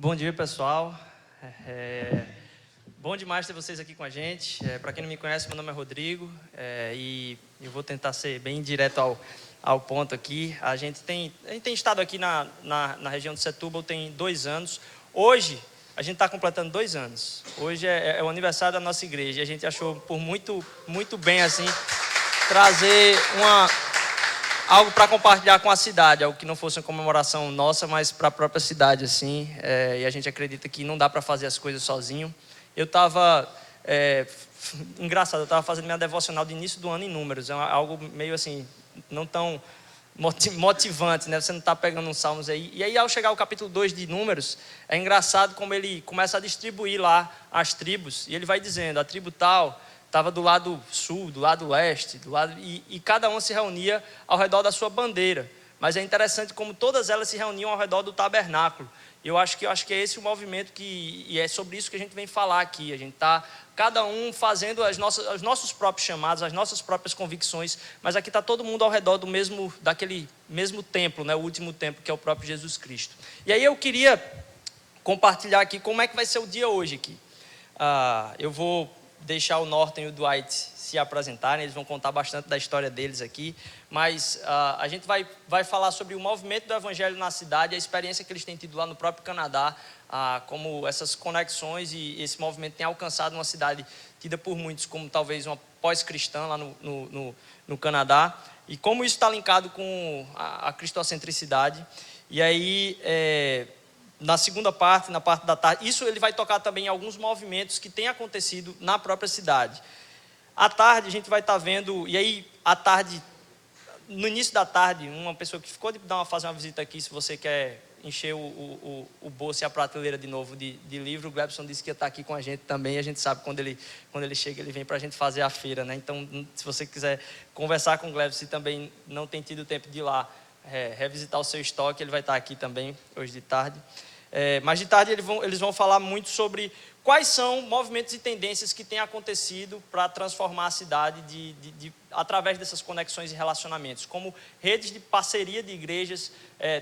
Bom dia, pessoal. Bom demais ter vocês aqui com a gente. Para quem não me conhece, meu nome é Rodrigo e eu vou tentar ser bem direto ao ponto aqui. A gente tem estado aqui na região de Setúbal tem 2 anos. Hoje, a gente está completando 2 anos. Hoje é o aniversário da nossa igreja e a gente achou por muito bem assim trazer algo para compartilhar com a cidade, algo que não fosse uma comemoração nossa, mas para a própria cidade, assim. E a gente acredita que não dá para fazer as coisas sozinho. Eu estava, engraçado, eu estava fazendo minha devocional de início do ano em Números. É algo meio assim, não tão motivante, né? Você não está pegando uns salmos aí. E aí, ao chegar ao capítulo 2 de Números, é engraçado como ele começa a distribuir lá as tribos. E ele vai dizendo, a tribo tal estava do lado sul, do lado leste, e cada uma se reunia ao redor da sua bandeira. Mas é interessante como todas elas se reuniam ao redor do tabernáculo. Eu acho que é esse o movimento e é sobre isso que a gente vem falar aqui. A gente está, cada um fazendo os nossos próprios chamados, as nossas próprias convicções, mas aqui está todo mundo ao redor daquele mesmo templo, né? O último templo, que é o próprio Jesus Cristo. E aí eu queria compartilhar aqui como é que vai ser o dia hoje aqui. Eu vou deixar o Norton e o Dwight se apresentarem, eles vão contar bastante da história deles aqui, mas a gente vai falar sobre o movimento do Evangelho na cidade, a experiência que eles têm tido lá no próprio Canadá, como essas conexões e esse movimento tem alcançado uma cidade tida por muitos como talvez uma pós-cristã lá no Canadá, e como isso está linkado com a cristocentricidade. E aí na segunda parte, na parte da tarde, isso ele vai tocar também em alguns movimentos que têm acontecido na própria cidade. À tarde a gente vai estar vendo, e aí à tarde, no início da tarde, uma pessoa que ficou de fazer uma visita aqui, se você quer encher o bolso e a prateleira de novo de livro, o Glebson disse que ia estar aqui com a gente também, a gente sabe quando ele chega, ele vem para a gente fazer a feira, né? Então, se você quiser conversar com o Glebson e também não tem tido tempo de ir lá, revisitar o seu estoque, ele vai estar aqui também, hoje de tarde. Mas de tarde eles vão falar muito sobre quais são movimentos e tendências que têm acontecido para transformar a cidade através dessas conexões e relacionamentos. Como redes de parceria de igrejas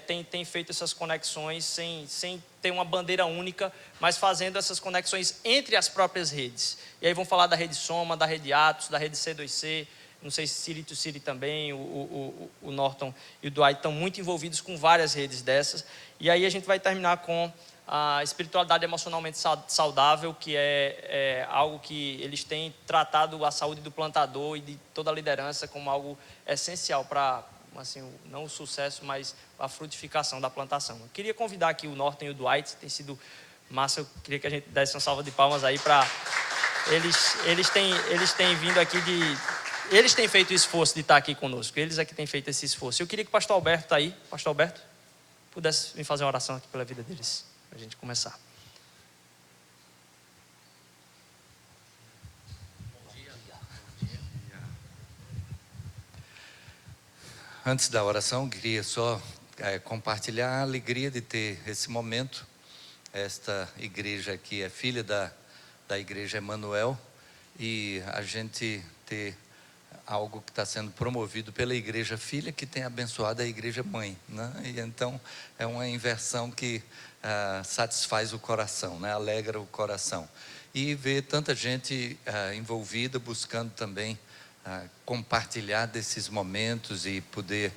têm feito essas conexões sem ter uma bandeira única, mas fazendo essas conexões entre as próprias redes. E aí vão falar da rede Soma, da rede Atos, da rede C2C, não sei se City to City também, o Norton e o Dwight estão muito envolvidos com várias redes dessas. E aí a gente vai terminar com a espiritualidade emocionalmente saudável, que é algo que eles têm tratado a saúde do plantador e de toda a liderança como algo essencial para, assim, não o sucesso, mas a frutificação da plantação. Eu queria convidar aqui o Norton e o Dwight, tem sido massa, eu queria que a gente desse uma salva de palmas aí para eles têm vindo aqui eles têm feito o esforço de estar aqui conosco, eles é que têm feito esse esforço. Eu queria que o pastor Alberto está aí, pastor Alberto, pudesse vir fazer uma oração aqui pela vida deles, para a gente começar. Bom dia. Antes da oração, queria só compartilhar a alegria de ter esse momento. Esta igreja aqui é filha da igreja Emanuel, e a gente ter algo que está sendo promovido pela igreja filha, que tem abençoado a igreja mãe, né? E então é uma inversão que satisfaz o coração, né? Alegra o coração, e ver tanta gente envolvida, buscando também compartilhar desses momentos e poder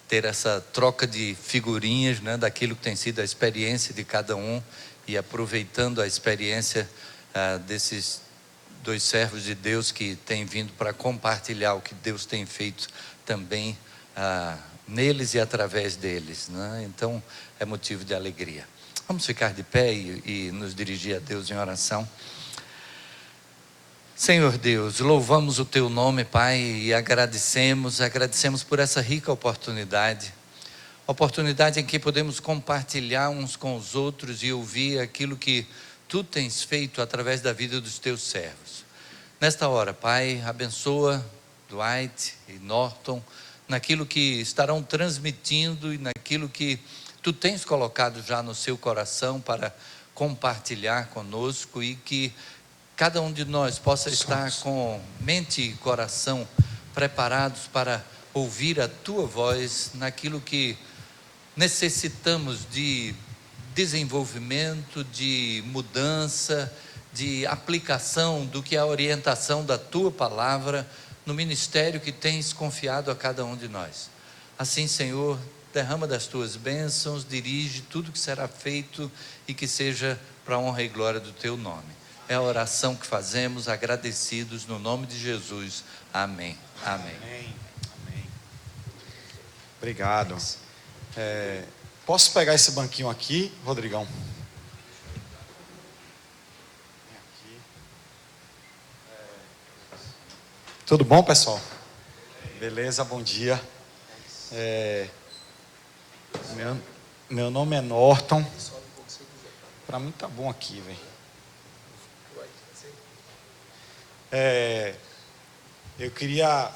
ter essa troca de figurinhas, né? Daquilo que tem sido a experiência de cada um, e aproveitando a experiência desses 2 servos de Deus que têm vindo para compartilhar o que Deus tem feito também neles e através deles, né? Então é motivo de alegria. Vamos ficar de pé e nos dirigir a Deus em oração. Senhor Deus, louvamos o Teu nome, Pai, e agradecemos por essa rica oportunidade em que podemos compartilhar uns com os outros e ouvir aquilo que Tu tens feito através da vida dos Teus servos. Nesta hora, Pai, abençoa Dwight e Norton naquilo que estarão transmitindo e naquilo que Tu tens colocado já no seu coração para compartilhar conosco, e que cada um de nós possa estar com mente e coração preparados para ouvir a Tua voz naquilo que necessitamos de desenvolvimento, de mudança, de aplicação do que é a orientação da Tua palavra no ministério que tens confiado a cada um de nós. Assim, Senhor, derrama das Tuas bênçãos, dirige tudo que será feito e que seja para a honra e glória do Teu nome. É a oração que fazemos, agradecidos no nome de Jesus. Amém. Amém. Amém. Amém. Obrigado. Posso pegar esse banquinho aqui, Rodrigão? Tudo bom, pessoal? Beleza, bom dia. Meu nome é Norton. Para mim tá bom aqui, velho. Eu queria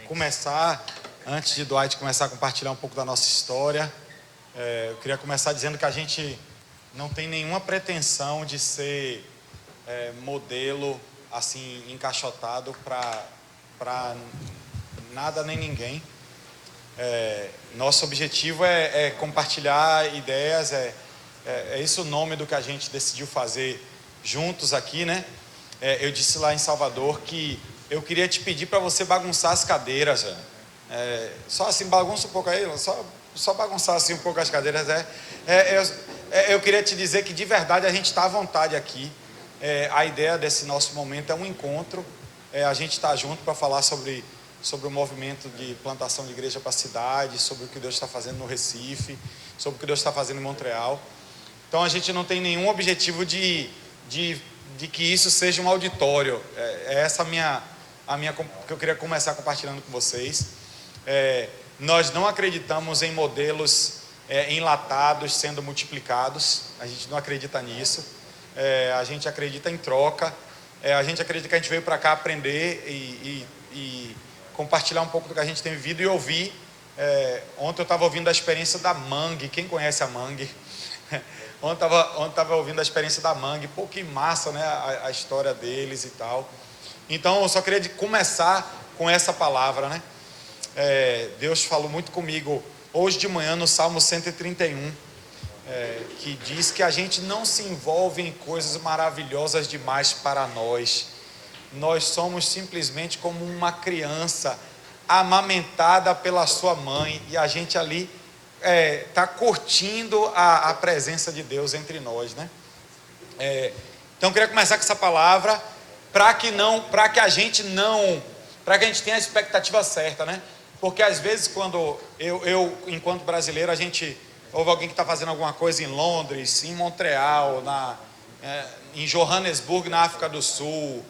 começar, antes de Dwight começar a compartilhar um pouco da nossa história, eu queria começar dizendo que a gente não tem nenhuma pretensão de ser modelo assim encaixotado para nada nem ninguém. Nosso objetivo é compartilhar ideias, é esse o nome do que a gente decidiu fazer juntos aqui, né? Eu disse lá em Salvador que eu queria te pedir para você bagunçar as cadeiras, só assim, bagunça um pouco aí, só bagunçar assim um pouco as cadeiras. Eu queria te dizer que de verdade a gente está à vontade aqui. A ideia desse nosso momento é um encontro, a gente está junto para falar sobre o movimento de plantação de igreja para a cidade, sobre o que Deus está fazendo no Recife, sobre o que Deus está fazendo em Montreal. Então a gente não tem nenhum objetivo de que isso seja um auditório. Essa a minha que eu queria começar compartilhando com vocês. Nós não acreditamos em modelos enlatados sendo multiplicados. A gente não acredita nisso. A gente acredita em troca. A gente acredita que a gente veio para cá aprender e compartilhar um pouco do que a gente tem vivido e ouvir. Ontem eu estava ouvindo a experiência da Mangue. Quem conhece a Mangue? Ontem estava ouvindo a experiência da Mangue. Pô, que massa, né? A história deles e tal. Então eu só queria começar com essa palavra, né? Deus falou muito comigo hoje de manhã no Salmo 131, que diz que a gente não se envolve em coisas maravilhosas demais para nós. Nós somos simplesmente como uma criança amamentada pela sua mãe, e a gente ali está curtindo a presença de Deus entre nós, né? Então eu queria começar com essa palavra para que a gente tenha a expectativa certa, né? Porque às vezes quando eu enquanto brasileiro, a gente ouve alguém que está fazendo alguma coisa em Londres, em Montreal, em Johannesburg, na África do Sul,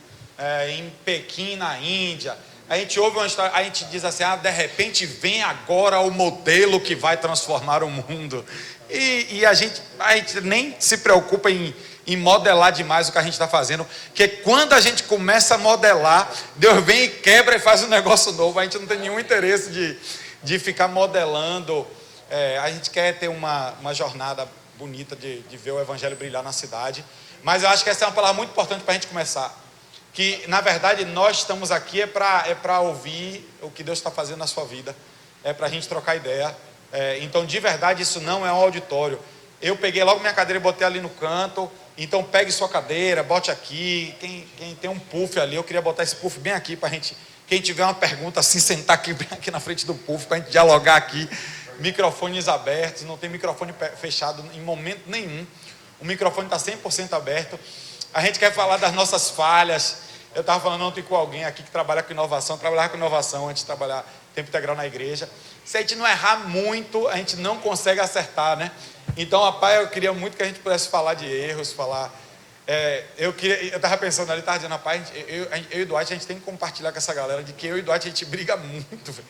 em Pequim, na Índia. A gente ouve uma história, a gente diz assim, de repente vem agora o modelo que vai transformar o mundo. E a gente nem se preocupa em modelar demais o que a gente está fazendo, porque quando a gente começa a modelar, Deus vem e quebra e faz um negócio novo. A gente não tem nenhum interesse de ficar modelando. A gente quer ter uma jornada bonita de ver o evangelho brilhar na cidade, mas eu acho que essa é uma palavra muito importante para a gente começar, que na verdade nós estamos aqui para ouvir o que Deus está fazendo na sua vida, para a gente trocar ideia. Então de verdade isso não é um auditório. Eu peguei logo minha cadeira e botei ali no canto. Então pegue sua cadeira, bote aqui. Quem tem um puff ali, eu queria botar esse puff bem aqui para a gente, quem tiver uma pergunta assim, sentar aqui bem aqui na frente do puff para a gente dialogar aqui. Microfones abertos, não tem microfone fechado em momento nenhum. O microfone está 100% aberto. A gente quer falar das nossas falhas. Eu estava falando ontem com alguém aqui que trabalha com inovação, trabalhava com inovação antes de trabalhar tempo integral na igreja. Se a gente não errar muito, a gente não consegue acertar, né? Então, rapaz, eu queria muito que a gente pudesse falar de erros, eu estava pensando ali, estava dizendo, rapaz, eu e o Dwight, a gente tem que compartilhar com essa galera de que eu e o Dwight, a gente briga muito, véio.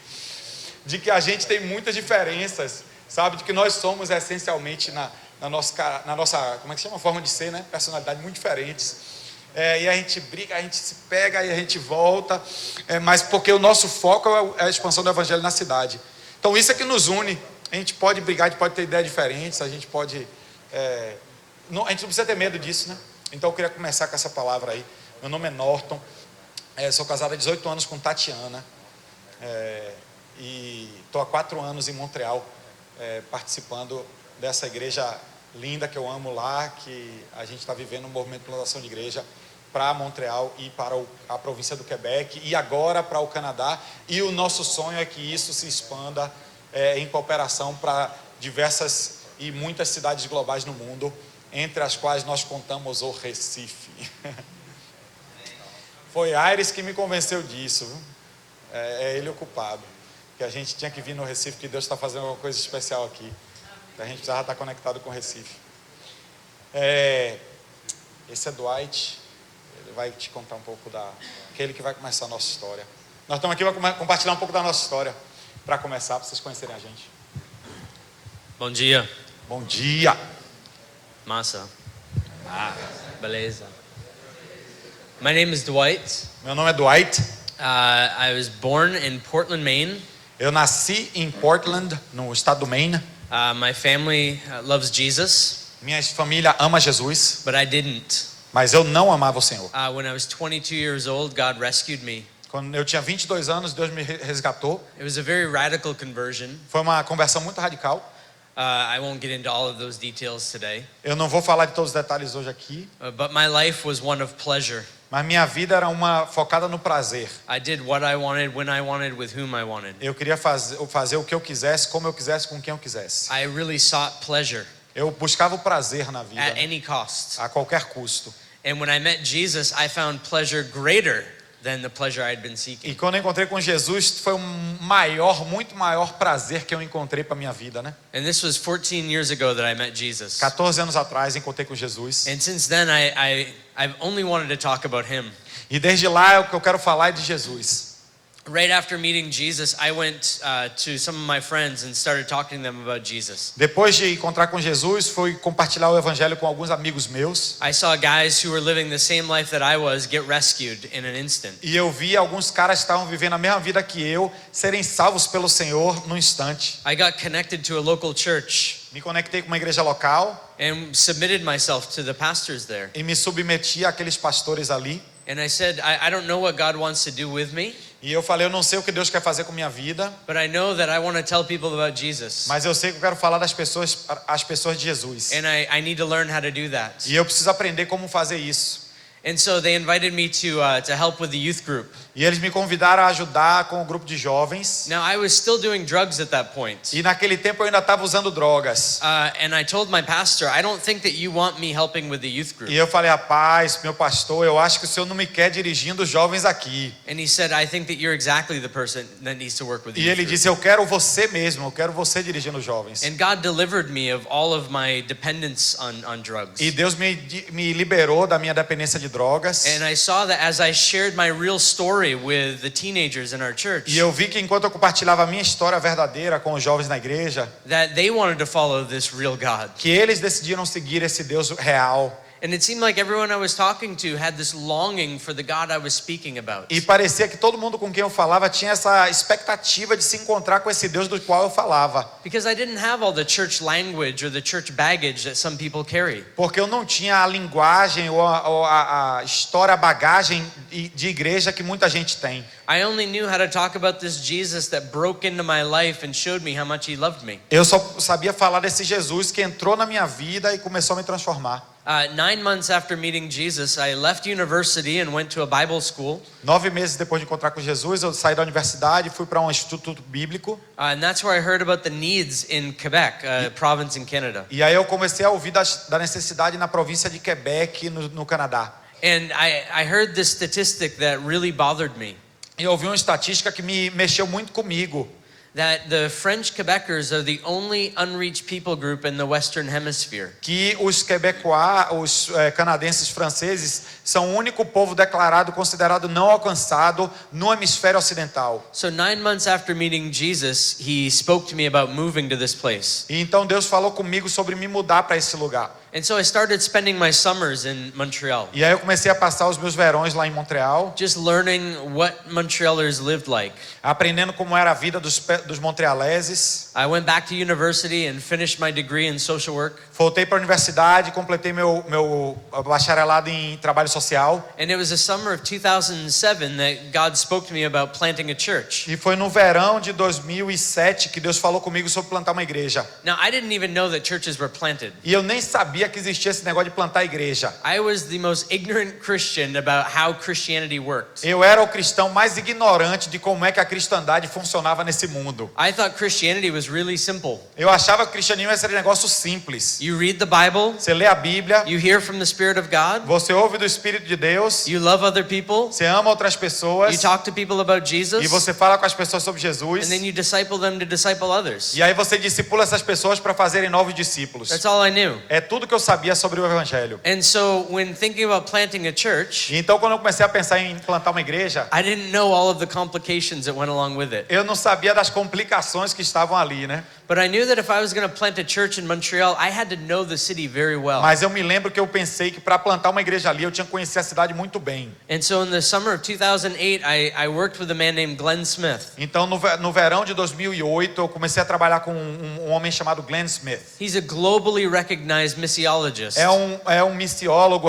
De que a gente tem muitas diferenças, sabe? De que nós somos essencialmente na nossa, como é que chama? Forma de ser, né? Personalidade muito diferentes. E a gente briga, a gente se pega e a gente volta, mas porque o nosso foco é a expansão do evangelho na cidade. Então isso é que nos une. A gente pode brigar, a gente pode ter ideias diferentes, a gente pode... a gente não precisa ter medo disso, né? Então eu queria começar com essa palavra aí. Meu nome é Norton, sou casado há 18 anos com Tatiana, e estou há 4 anos em Montreal, participando dessa igreja linda que eu amo lá, que a gente está vivendo um movimento de plantação de igreja para Montreal e para a província do Quebec e agora para o Canadá. E o nosso sonho é que isso se expanda em cooperação para diversas e muitas cidades globais no mundo, entre as quais nós contamos o Recife. Foi Aires que me convenceu disso, viu? É ele o culpado, que a gente tinha que vir no Recife, que Deus está fazendo alguma coisa especial aqui, que a gente precisava estar conectado com o Recife. Esse é Dwight, ele vai te contar um pouco aquele que vai começar a nossa história. Nós estamos aqui para compartilhar um pouco da nossa história, para começar, para vocês conhecerem a gente. Bom dia. Bom dia! Massa. Beleza. My name is Dwight. Meu nome é Dwight. I was born in Portland, Maine. Eu nasci em Portland, no estado do Maine. My family loves Jesus, Minha família ama Jesus, but I didn't. mas eu não amava o Senhor. When I was 22 years old, God rescued me. Quando eu tinha 22 anos, Deus me resgatou. It was a very radical conversion. Foi uma conversão muito radical. I won't get into all of those details today. Eu não vou falar de todos os detalhes hoje aqui, But my life was one of pleasure. mas minha vida era uma focada no prazer. I did what I wanted, when I wanted, with whom I wanted. Eu queria fazer o que eu quisesse, como eu quisesse, com quem eu quisesse. I really sought pleasure Eu buscava o prazer na vida, at any cost. a qualquer custo. And when I met Jesus, I found pleasure greater than the pleasure I had been seeking. E quando eu encontrei com Jesus, foi muito maior prazer que eu encontrei para minha vida, né? And this was 14 years ago that I met Jesus. 14 anos atrás encontrei com Jesus. And since then, I've only wanted to talk about him. E desde lá o que eu quero falar é de Jesus. Right after meeting Jesus, I went to some of my friends and started talking to them about Jesus. Depois de encontrar com Jesus, fui compartilhar o evangelho com alguns amigos meus. I saw guys who were living the same life that I was get rescued in an instant. E eu vi alguns caras que estavam vivendo a mesma vida que eu serem salvos pelo Senhor num instante. I got connected to a local church Me conectei com uma igreja local and submitted myself to the pastors there. e me submeti àqueles pastores ali. And I said, I don't know what God wants to do with me, E eu falei, eu não sei o que Deus quer fazer com minha vida, but I know that I want to tell people about Jesus. mas eu sei que eu quero falar às pessoas de Jesus. And I need to learn how to do that. E eu preciso aprender como fazer isso. And so they invited me to help with the youth group. E eles me convidaram a ajudar com o grupo de jovens. Now I was still doing drugs at that point. E naquele tempo eu ainda estava usando drogas. And I told my pastor, I don't think that you want me helping with the youth group. E eu falei, rapaz, meu pastor, eu acho que o senhor não me quer dirigindo os jovens aqui. And he said, I think that you're exactly the person that needs to work with the E youth ele group. disse, eu quero você mesmo, eu quero você dirigindo os jovens. And God delivered me of all of my dependence on drugs. E Deus me liberou da minha dependência de drogas. And I saw that as I shared my real story with the teenagers in our church, E eu vi que enquanto eu compartilhava a minha história verdadeira com os jovens na igreja, that they wanted to follow this real God. que eles decidiram seguir esse Deus real. And it seemed like everyone I was talking to had this longing for the God I was speaking about. E parecia que todo mundo com quem eu falava tinha essa expectativa de se encontrar com esse Deus do qual eu falava. Because I didn't have all the church language or the church baggage that some people carry. Porque eu não tinha a linguagem ou a história, a bagagem de igreja que muita gente tem. I only knew how to talk about this Jesus that broke into my life and showed me how much he loved me. Eu só sabia falar desse Jesus que entrou na minha vida e começou a me transformar. 9 months after meeting Jesus, I left university and went to a Bible school. 9 meses depois de encontrar com Jesus, eu saí da universidade e fui para um instituto bíblico. And that's where I heard about the needs in Quebec, a province in Canada. E aí eu comecei a ouvir da necessidade na província de Quebec, no Canadá. And I heard this statistic that really bothered me. E eu ouvi uma estatística que me mexeu muito comigo. That the French Quebecers are the only unreached people group in the Western Hemisphere. Que os canadenses franceses são o único povo declarado, considerado não alcançado no hemisfério ocidental. So 9 months after meeting Jesus, he spoke to me about moving to this place. E então Deus falou comigo sobre me mudar para esse lugar. And so I started spending my summers in Montreal, E aí eu comecei a passar os meus verões lá em Montreal, just learning what Montrealers lived like. aprendendo como era a vida dos montrealeses. I went back to university and finished my degree in social work. Voltei para a universidade, completei meu bacharelado em trabalho social. And it was the summer of 2007 that God spoke to me about planting a church. E foi no verão de 2007 que Deus falou comigo sobre plantar uma igreja. Now, I didn't even know that churches were planted. E eu nem sabia que existia esse negócio de plantar igreja. I was the most ignorant Christian about how Christianity worked. Eu era o cristão mais ignorante de como é que a cristandade funcionava nesse mundo. I thought Christianity was really simple. Eu achava que o cristianismo era um negócio simples. You read the Bible, Você lê a Bíblia, you hear from the Spirit of God, você ouve do Espírito de Deus, you love other people, você ama outras pessoas you talk to people about Jesus, e você fala com as pessoas sobre Jesus. and then you disciple them to disciple others. E aí você discipula essas pessoas para fazerem novos discípulos. That's all I knew. É tudo que eu sabia sobre o evangelho. And so when thinking about planting a church, E então quando eu comecei a pensar em plantar uma igreja, I didn't know all of the complications that went along with it. eu não sabia das complicações que estavam ali, né? But I knew that if I was going to plant a church in Montreal, I had to know the city very well. Mas eu me lembro que eu pensei que para plantar uma igreja ali eu tinha que conhecer a cidade muito bem. And so in the summer of 2008, I worked with a man named Glenn Smith. Então no verão de 2008 eu comecei a trabalhar com um homem chamado Glenn Smith. He's a globally recognized missiologist. É um missiólogo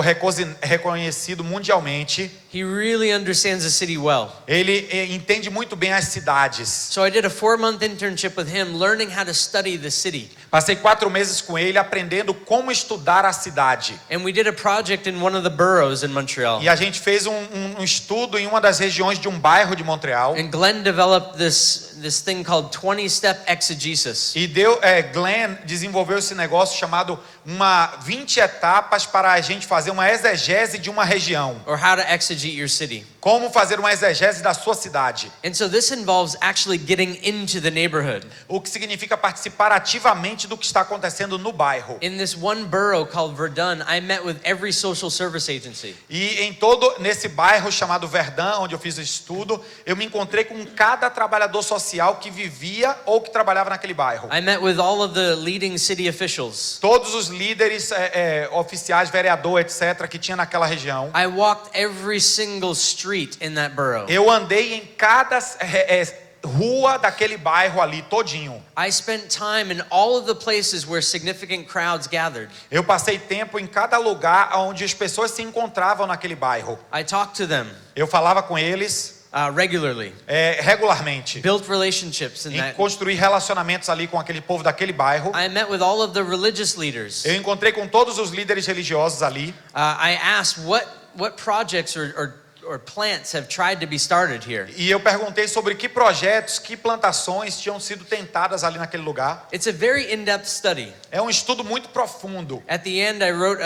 reconhecido mundialmente. He really understands the city well. Ele entende muito bem as cidades. So I did a 4-month internship with him, learning how to study the city. Passei 4 meses com ele aprendendo como estudar a cidade. And we did a project in one of the boroughs in Montreal. E a gente fez um estudo em uma das regiões de um bairro de Montreal. And Glenn developed this thing called 20-step exegesis. E Glenn desenvolveu esse negócio chamado 20 etapas para a gente fazer uma exegese de uma região. Or how to exegete your city. Como fazer uma exegese da sua cidade. And so this involves actually getting into the neighborhood. O que significa participar ativamente do que está acontecendo no bairro. In this one borough called Verdun, I met with every social service agency. E nesse bairro chamado Verdun, onde eu fiz o estudo, eu me encontrei com cada trabalhador social que vivia ou que trabalhava naquele bairro. I met with all of the leading city officials. Todos os líderes, oficiais, vereador, etc., que tinha naquela região. I walked every single street in that borough. Eu andei em cada rua daquele bairro ali todinho. I spent time in all of the places where significant crowds gathered. Eu passei tempo em cada lugar onde as pessoas se encontravam naquele bairro. I talked to them Eu falava com eles regularly. Regularmente. Built relationships in E that. construí relacionamentos ali com aquele povo daquele bairro. I met with all of the religious leaders. Eu encontrei com todos os líderes religiosos ali. I asked what projects or plants have tried to be started here. E eu perguntei sobre que projetos, que plantações tinham sido tentadas ali naquele lugar. It's a very in-depth study. É um estudo muito profundo. At the end, I wrote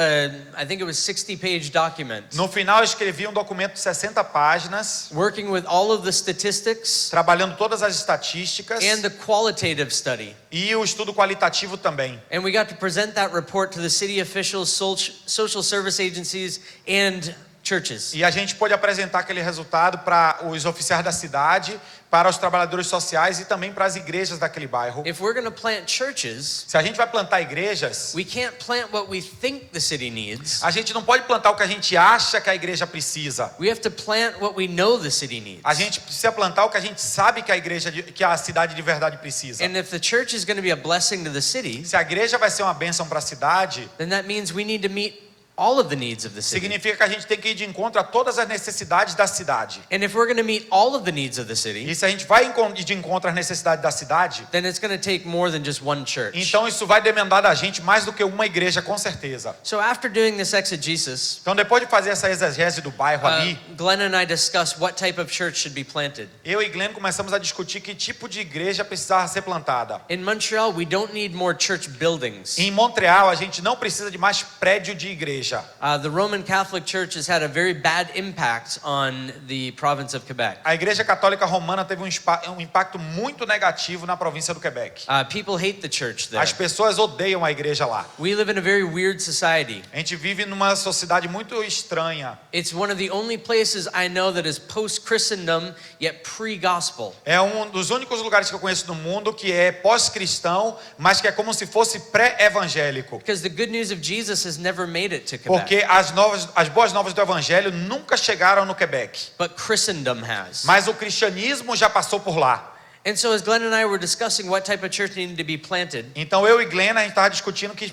I think it was 60-page document. No final eu escrevi um documento de 60 páginas, Working with all of the statistics trabalhando todas as estatísticas and the qualitative study. e o estudo qualitativo também. And we got to present that report to the city officials, social service agencies, and churches. E a gente pôde apresentar aquele resultado para os oficiais da cidade, para os trabalhadores sociais e também para as igrejas daquele bairro. If we're going to plant churches, Se a gente vai plantar igrejas, we can't plant what we think the city needs. a gente não pode plantar o que a gente acha que a igreja precisa. We have to plant what we know the city needs. A gente precisa plantar o que a gente sabe que a cidade de verdade precisa. And if the church is going to be a blessing to the city, Se a igreja vai ser uma bênção para a cidade, then that means we need to meet all of the needs of the city. significa que a gente tem que ir de encontro a todas as necessidades da cidade. And if we're going to meet all of the needs of the city, E se a gente vai ir de encontro às necessidades da cidade, then it's going to take more than just one church. então isso vai demandar da gente mais do que uma igreja, com certeza. So after doing this exegesis, Então depois de fazer essa exegese do bairro ali, Glenn and I discussed what type of church should be planted. eu e Glenn começamos a discutir que tipo de igreja precisava ser plantada. In Montreal, we don't need more church buildings. Em Montreal, a gente não precisa de mais prédio de igreja. The Roman Catholic Church has had a very bad impact on the province of Quebec. A Igreja Católica Romana teve um impacto muito negativo na província do Quebec. People hate the church there. As pessoas odeiam a igreja lá. We live in a very weird society. A gente vive numa sociedade muito estranha. It's one of the only places I know that is post-Christendom yet pre-gospel. É um dos únicos lugares que eu conheço no mundo que é pós-cristão, mas que é como se fosse pré-evangélico. Because the good news of Jesus has never made it to Quebec. Porque as boas novas do evangelho nunca chegaram no Quebec. But Christendom has. Mas o cristianismo já passou por lá. And so as Glenn and I were discussing what type of church needed to be planted, Então eu e Glenn, a gente estava discutindo que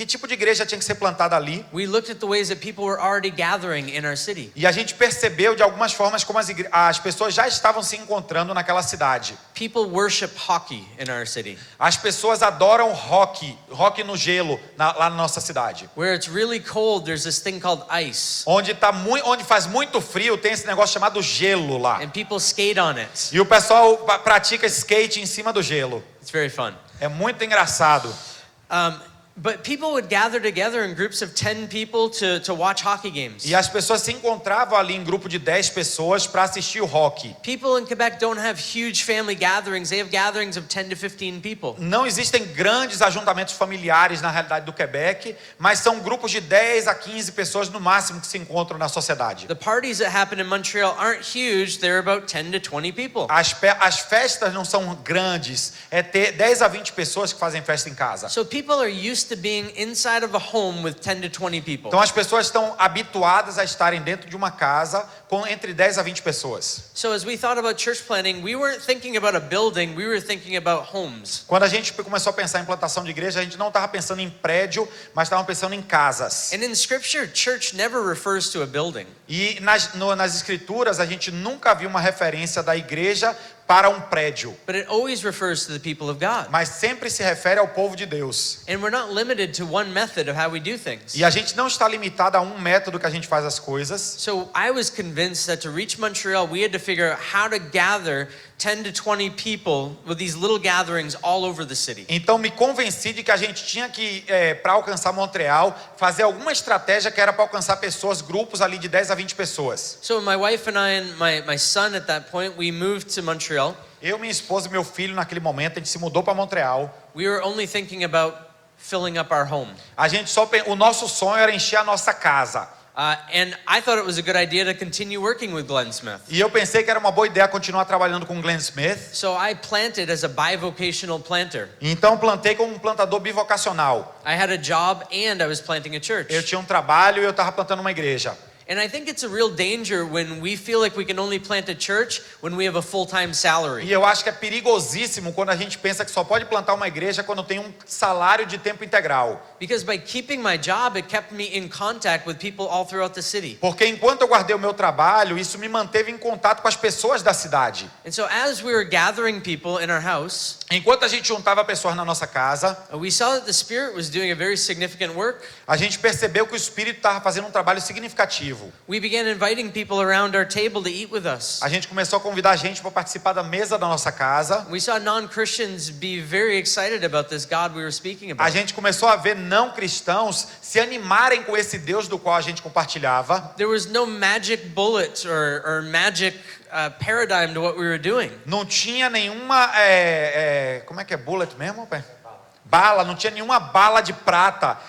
tipo de igreja tinha que ser plantada ali. we looked at the ways that people were already gathering in our city. E a gente percebeu de algumas formas como as pessoas já estavam se encontrando naquela cidade. People worship hockey in our city. As pessoas adoram rock no gelo lá na nossa cidade. Where it's really cold, there's this thing called ice. Onde onde faz muito frio, tem esse negócio chamado gelo lá. And people skate on it. E o pessoal pratica skate em cima do gelo. It's very fun. É muito engraçado. But people would gather together in groups of 10 people to watch hockey games. E as pessoas se encontravam ali em grupo de 10 pessoas para assistir o hockey. People in Quebec don't have huge family gatherings. They have gatherings of 10 to 15 people. Não existem grandes ajuntamentos familiares na realidade do Quebec, mas são grupos de 10 a 15 pessoas no máximo que se encontram na sociedade. The parties that happen in Montreal aren't huge. They're about 10 to 20 people. As festas não são grandes, é ter 10 a 20 pessoas que fazem festa em casa. So people are used to being inside of a home with 10 to 20 people. Então as pessoas estão habituadas a estarem dentro de uma casa com entre 10 a 20 pessoas. So as we thought about church planting, we weren't thinking about a building, we were thinking about homes. Quando a gente começou a pensar em plantação de igreja, a gente não estava pensando em prédio, mas estava pensando em casas. And in scripture, church never refers to a building. E nas escrituras a gente nunca viu uma referência da igreja para um prédio, But it always refers to the people of God. mas sempre se refere ao povo de Deus. And we're not limited to one method of how we do things. E a gente não está limitado a um método que a gente faz as coisas. So I was convinced that to reach Montreal, we had to figure out how to gather 10 to 20 people with these little gatherings all over the city. Então me convenci de que a gente tinha que, para alcançar Montreal, fazer alguma estratégia que era para alcançar pessoas, grupos ali de 10 a 20 pessoas. So my wife and I and my son at that point, we moved to Montreal. Eu, minha esposa e meu filho naquele momento, a gente se mudou para Montreal. We were only thinking about filling up our home. O nosso sonho era encher a nossa casa. And I thought it was a good idea to continue working with Glenn Smith. E eu pensei que era uma boa ideia continuar trabalhando com o Glenn Smith. So I planted as a bivocational planter. Então plantei como um plantador bivocacional. I had a job and I was planting a church. Eu tinha um trabalho e eu estava plantando uma igreja. And I think it's a real danger when we feel like we can only plant a church when we have a full-time salary. E eu acho que é perigosíssimo quando a gente pensa que só pode plantar uma igreja quando tem um salário de tempo integral. Because by keeping my job, it kept me in contact with people all throughout the city. Porque enquanto eu guardei o meu trabalho, isso me manteve em contato com as pessoas da cidade. And so as we were gathering people in our house, Enquanto a gente juntava pessoas na nossa casa, we saw that the Spirit was doing a very significant work. a gente percebeu que o Espírito estava fazendo um trabalho significativo. We began inviting people around our table to eat with us. A gente começou a convidar a gente para participar da mesa da nossa casa. We saw non-Christians be very excited about this God we were speaking A about. gente começou a ver não cristãos se animarem com esse Deus do qual a gente compartilhava. There was no magic bullet or magic paradigm to what we were doing. Não tinha nenhuma, como é que é bullet mesmo, pai? Bala, não tinha nenhuma bala de prata,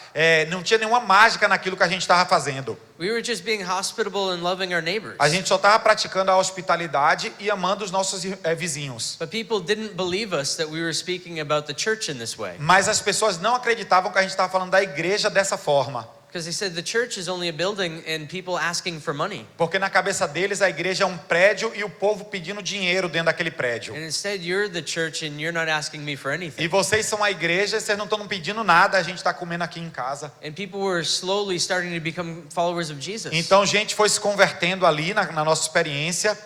não tinha nenhuma mágica naquilo que a gente estava fazendo. We were just being hospitable and loving our neighbors. A gente só estava praticando a hospitalidade e amando os nossos vizinhos. But people didn't believe us that we were speaking about the church in this way. Mas as pessoas não acreditavam que a gente estava falando da igreja dessa forma. Because they said the church is only a building and people asking for money. Porque na cabeça deles a igreja é um prédio e o povo pedindo dinheiro dentro daquele prédio. And instead you're the church and you're not asking me for E anything. vocês são a igreja e vocês não estão pedindo nada, a gente está comendo aqui em casa. And people were slowly starting to become followers of Jesus. Então gente foi se convertendo ali na nossa experiência.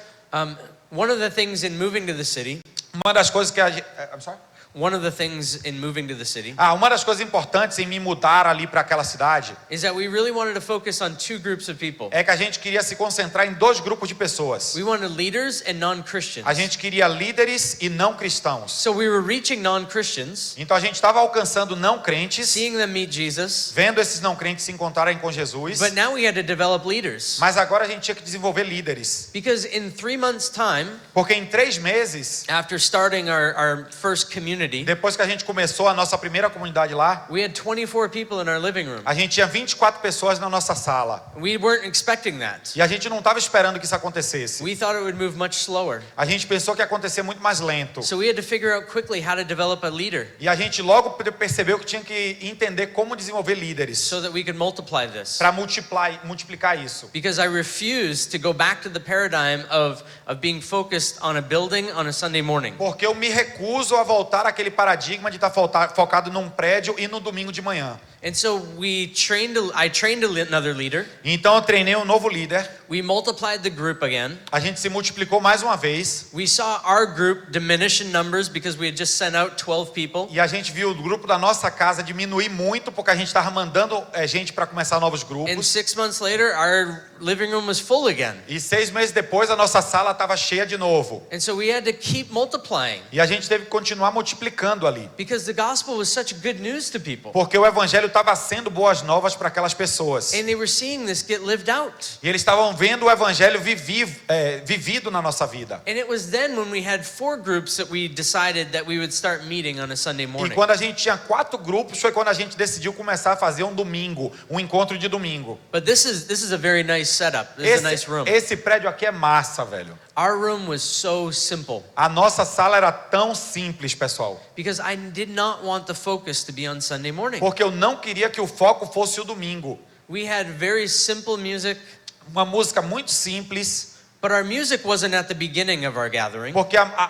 One of the things in moving to the city, Uma das coisas que a gente... I'm sorry? one of the things in moving to the city Uma das coisas importantes em me mudar ali para aquela cidade is that we really wanted to focus on two groups of people. é que a gente queria se concentrar em dois grupos de pessoas. We wanted leaders and non-Christians. A gente queria líderes e não cristãos. So we were reaching non-Christians, Então a gente estava alcançando não crentes, seeing them meet Jesus, vendo esses não crentes se encontrarem com Jesus, but now we had to develop leaders. mas agora a gente tinha que desenvolver líderes. Because in 3 months' time, Porque em 3 meses, after starting our first community, community, depois que a gente começou a nossa primeira comunidade lá, we had 24 people in our living room. a gente tinha 24 pessoas na nossa sala. We weren't expecting that. E a gente não estava esperando que isso acontecesse. We thought it would move much slower. A gente pensou que ia acontecer muito mais lento. So we had to figure out quickly how to develop a leader E a gente logo percebeu que tinha que entender como desenvolver líderes so that we could multiply this. para multiplicar isso. Because I refuse to go back to the paradigm of being focused on a building on a Sunday morning. Porque eu me recuso a voltar àquele paradigma de estar focado num prédio e no domingo de manhã. And so I trained another leader. Então eu treinei um novo líder. We multiplied the group again. A gente se multiplicou mais uma vez. We saw our group diminish in numbers because we had just sent out 12 people. E a gente viu o grupo da nossa casa diminuir muito porque a gente estava mandando gente para começar novos And grupos. 6 months later, our living room was full again. E 6 meses depois a nossa sala estava cheia de novo. And so we had to keep multiplying E a gente teve que continuar multiplicando ali. because the gospel was such good news to people. Porque o evangelho estava sendo boas novas para aquelas pessoas. And they were seeing this get lived out. E eles estavam vendo o evangelho vivido na nossa vida. And it was then when we had 4 groups that we decided that we would start meeting on a Sunday E morning. quando a gente tinha 4 grupos, foi quando a gente decidiu começar a fazer um domingo, um encontro de domingo. But this is a very nice setup. This is a nice room. Esse prédio aqui é massa, velho. Our room was so simple A nossa sala era tão simples, pessoal. because I did not want the focus to be on Sunday morning. Porque eu não queria que o foco fosse o domingo. We had very simple music, Uma música muito simples, but our music wasn't at the beginning of our gathering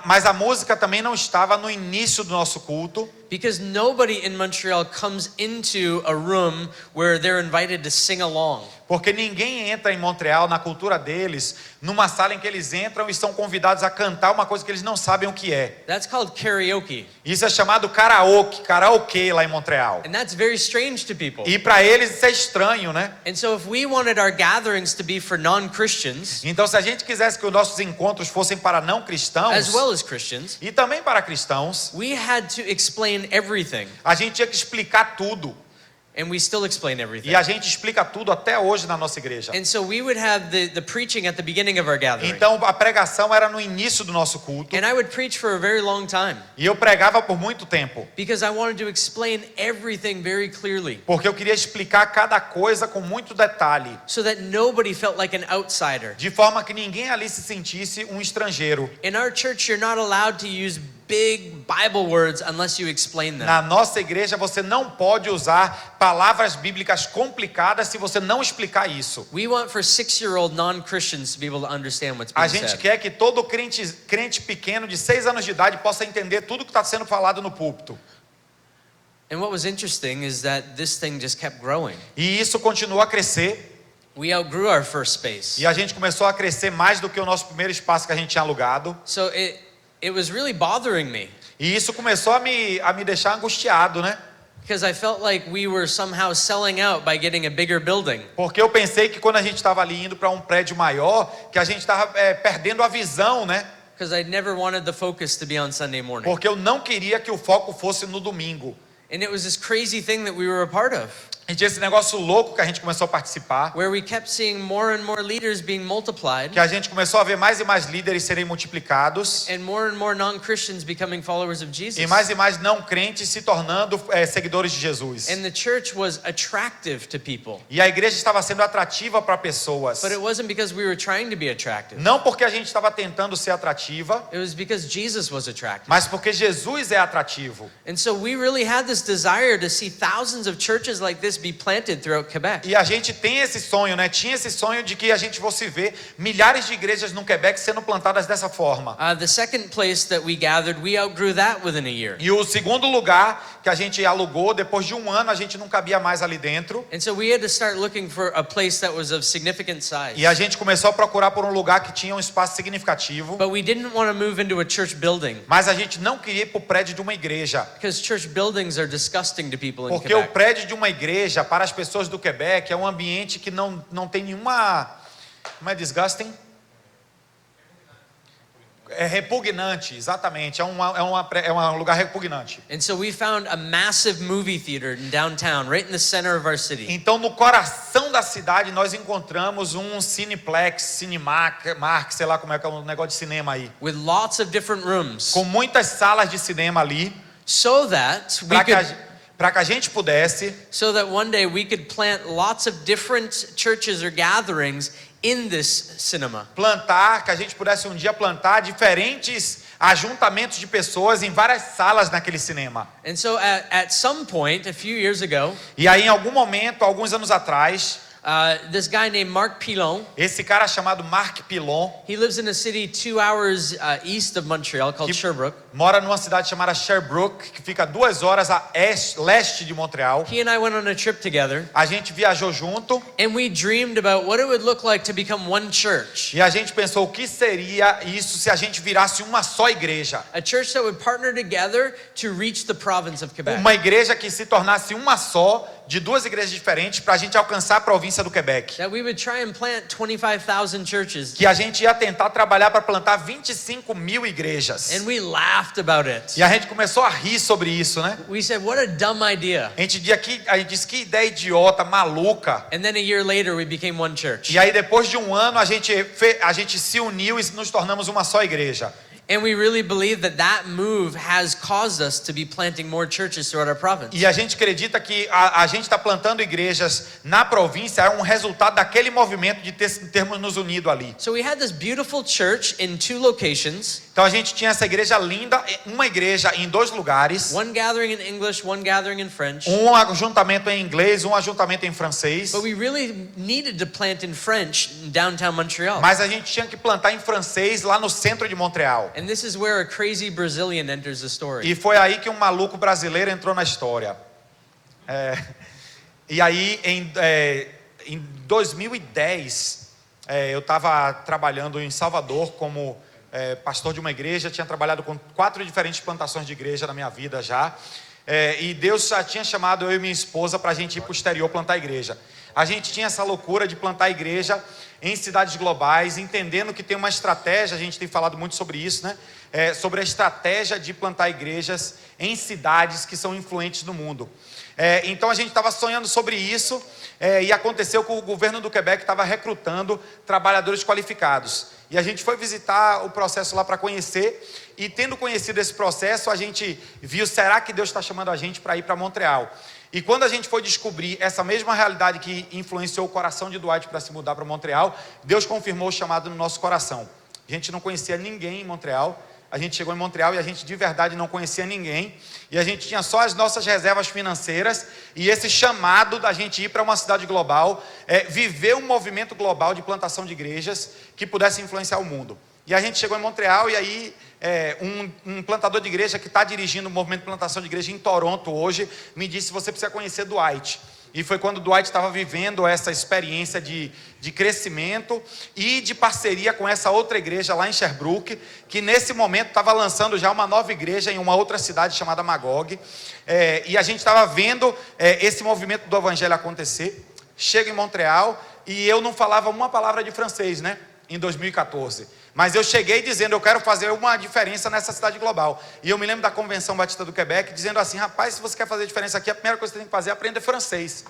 mas a música também não estava no início do nosso culto. because nobody in Montreal comes into a room where they're invited to sing along. Porque ninguém entra em Montreal, na cultura deles, numa sala em que eles entram e são convidados a cantar uma coisa que eles não sabem o que é. That's called karaoke. Isso é chamado karaokê lá em Montreal. And that's very strange to people. E para eles isso é estranho, né? And so if we wanted our gatherings to be for non-Christians Então se a gente quisesse que os nossos encontros fossem para não cristãos as well as Christians, e também para cristãos, we had to explain everything. a gente tinha que explicar tudo. And we still explain everything. E a gente explica tudo até hoje na nossa igreja. And so we would have the preaching at the beginning of our gathering. Então a pregação era no início do nosso culto. And I would preach for a very long time E eu pregava por muito tempo. because I wanted to explain everything very clearly Porque eu queria explicar cada coisa com muito detalhe. so that nobody felt like an outsider. De forma que ninguém ali se sentisse um estrangeiro. In our church, you're not allowed to use big Bible words unless you explain them. Na nossa igreja você não pode usar palavras bíblicas complicadas se você não explicar isso. We want for 6-year-old non-Christians to be able to understand what's A being gente said. quer que todo crente pequeno de 6 anos de idade possa entender tudo que está sendo falado no púlpito. And what was interesting is that this thing just kept growing. E isso continuou a crescer. We outgrew our first space. E a gente começou a crescer mais do que o nosso primeiro espaço que a gente tinha alugado. So it was really bothering me E isso começou a me deixar angustiado, né? because I felt like we were somehow selling out by getting a bigger building. Porque eu pensei que quando a gente estava ali indo para um prédio maior, que a gente estava perdendo a visão, né? Because I never wanted the focus to be on Sunday morning. Porque eu não queria que o foco fosse no domingo. And it was this crazy thing that we were a part of, E tinha esse negócio louco que a gente começou a participar, where we kept seeing more and more leaders being multiplied que a gente começou a ver mais e mais líderes serem multiplicados and more non-Christians becoming followers of Jesus. e mais não crentes se tornando seguidores de Jesus. And the church was attractive to people. E a igreja estava sendo atrativa para pessoas. But it wasn't because we were trying to be attractive. Não porque a gente estava tentando ser atrativa, It was because Jesus was attractive. mas porque Jesus é atrativo. And so we really had this desire to see thousands of churches like this be planted throughout Quebec. E a gente tem esse sonho, né? Tinha esse sonho de que a gente fosse ver milhares de igrejas no Quebec sendo plantadas dessa forma. The second place that we gathered, we outgrew that within a year. E o segundo lugar que a gente alugou, depois de um ano, a gente não cabia mais ali dentro. And so we had to start looking for a place that was of significant size. E a gente começou a procurar por um lugar que tinha um espaço significativo. But we didn't want to move into a church building Mas a gente não queria ir para o prédio de uma igreja. because church buildings are disgusting to people in Porque o Quebec. prédio de uma igreja, para as pessoas do Quebec, é um ambiente que não tem nenhuma... Como é disgusting? É repugnante, exatamente. É um lugar repugnante. And so we found a massive movie theater in downtown, right in the center of our city. Então, no coração da cidade, nós encontramos um Cineplex, Cinemark, sei lá como é que é um negócio de cinema aí. With lots of different rooms. Com muitas salas de cinema ali. so that we para que, could, que a gente pudesse so that one day we could plant lots of different churches or gatherings in this cinema. plantar, que a gente pudesse um dia plantar diferentes ajuntamentos de pessoas em várias salas naquele cinema. And so at some point, a few years ago, E aí, em algum momento, alguns anos atrás, this guy named Mark Pilon, esse cara chamado Mark Pilon, he lives in a city 2 hours east of Montreal called Sherbrooke. mora numa cidade chamada Sherbrooke, que fica 2 horas a leste de Montreal. He and I went on a trip together, A gente viajou junto and we dreamed about what it would look like to become one church. e a gente pensou o que seria isso se a gente virasse uma só igreja. A church that would partner together to reach the province of Quebec. Uma igreja que se tornasse uma só, de 2 igrejas diferentes, para a gente alcançar a província do Quebec. That we would try and plant 25,000 churches. Que a gente ia tentar trabalhar para plantar 25 mil igrejas. And we laughed about it. E a gente começou a rir sobre isso, né? We said, what a dumb idea. A gente disse que ideia idiota, maluca. And then a year later, we became one church. E aí depois de um ano a gente se uniu e nos tornamos uma só igreja. And we really believe that move has caused us to be planting more churches throughout our province. E a gente acredita que a gente está plantando igrejas na província é um resultado daquele movimento de termos nos unido ali. So we had this beautiful church in 2 locations. Então a gente tinha essa igreja linda, uma igreja em 2 lugares. One gathering in English, one gathering in French. Um ajuntamento em inglês, um ajuntamento em francês. But we really needed to plant in French in downtown Montreal. Mas a gente tinha que plantar em francês lá no centro de Montreal. And this is where a crazy Brazilian enters the story. E foi aí que um maluco brasileiro entrou na história. E aí, em 2010, eu estava trabalhando em Salvador como pastor de uma igreja. Tinha trabalhado com 4 diferentes plantações de igreja na minha vida já. E Deus já tinha chamado eu e minha esposa para a gente ir para o exterior plantar igreja. A gente tinha essa loucura de plantar igreja em cidades globais, entendendo que tem uma estratégia, a gente tem falado muito sobre isso, né? Sobre a estratégia de plantar igrejas em cidades que são influentes no mundo. Então a gente estava sonhando sobre isso, e aconteceu que o governo do Quebec estava recrutando trabalhadores qualificados. E a gente foi visitar o processo lá para conhecer, e tendo conhecido esse processo, a gente viu, será que Deus está chamando a gente para ir para Montreal? E quando a gente foi descobrir essa mesma realidade que influenciou o coração de Dwight para se mudar para Montreal, Deus confirmou o chamado no nosso coração. A gente não conhecia ninguém em Montreal. A gente chegou em Montreal e a gente de verdade não conhecia ninguém. E a gente tinha só as nossas reservas financeiras. E esse chamado da gente ir para uma cidade global, viver um movimento global de plantação de igrejas que pudesse influenciar o mundo. E a gente chegou em Montreal e aí um plantador de igreja que está dirigindo o movimento de plantação de igreja em Toronto hoje me disse: você precisa conhecer Dwight. E foi quando Dwight estava vivendo essa experiência de crescimento e de parceria com essa outra igreja lá em Sherbrooke, que nesse momento estava lançando já uma nova igreja em uma outra cidade chamada Magog. E a gente estava vendo esse movimento do evangelho acontecer. Chego em Montreal e eu não falava uma palavra de francês, né? Em 2014. Mas eu cheguei dizendo: eu quero fazer uma diferença nessa cidade global. E eu me lembro da Convenção Batista do Quebec dizendo assim: rapaz, se você quer fazer diferença aqui, a primeira coisa que você tem que fazer é aprender francês.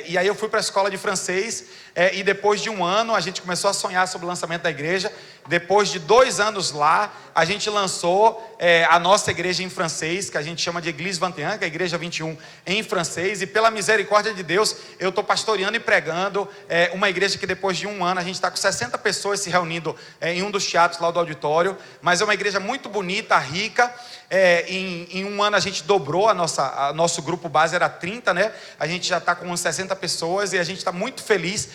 E aí eu fui para a escola de francês, e depois de um ano a gente começou a sonhar sobre o lançamento da igreja. Depois de 2 anos lá, a gente lançou a nossa igreja em francês, que a gente chama de Église 21, que é a igreja 21 em francês. E pela misericórdia de Deus, eu estou pastoreando e pregando uma igreja que depois de um ano, a gente está com 60 pessoas se reunindo em um dos teatros lá do auditório. Mas é uma igreja muito bonita, rica. Em um ano a gente dobrou nosso grupo base, era 30, né? A gente já está com uns 60 pessoas e a gente está muito feliz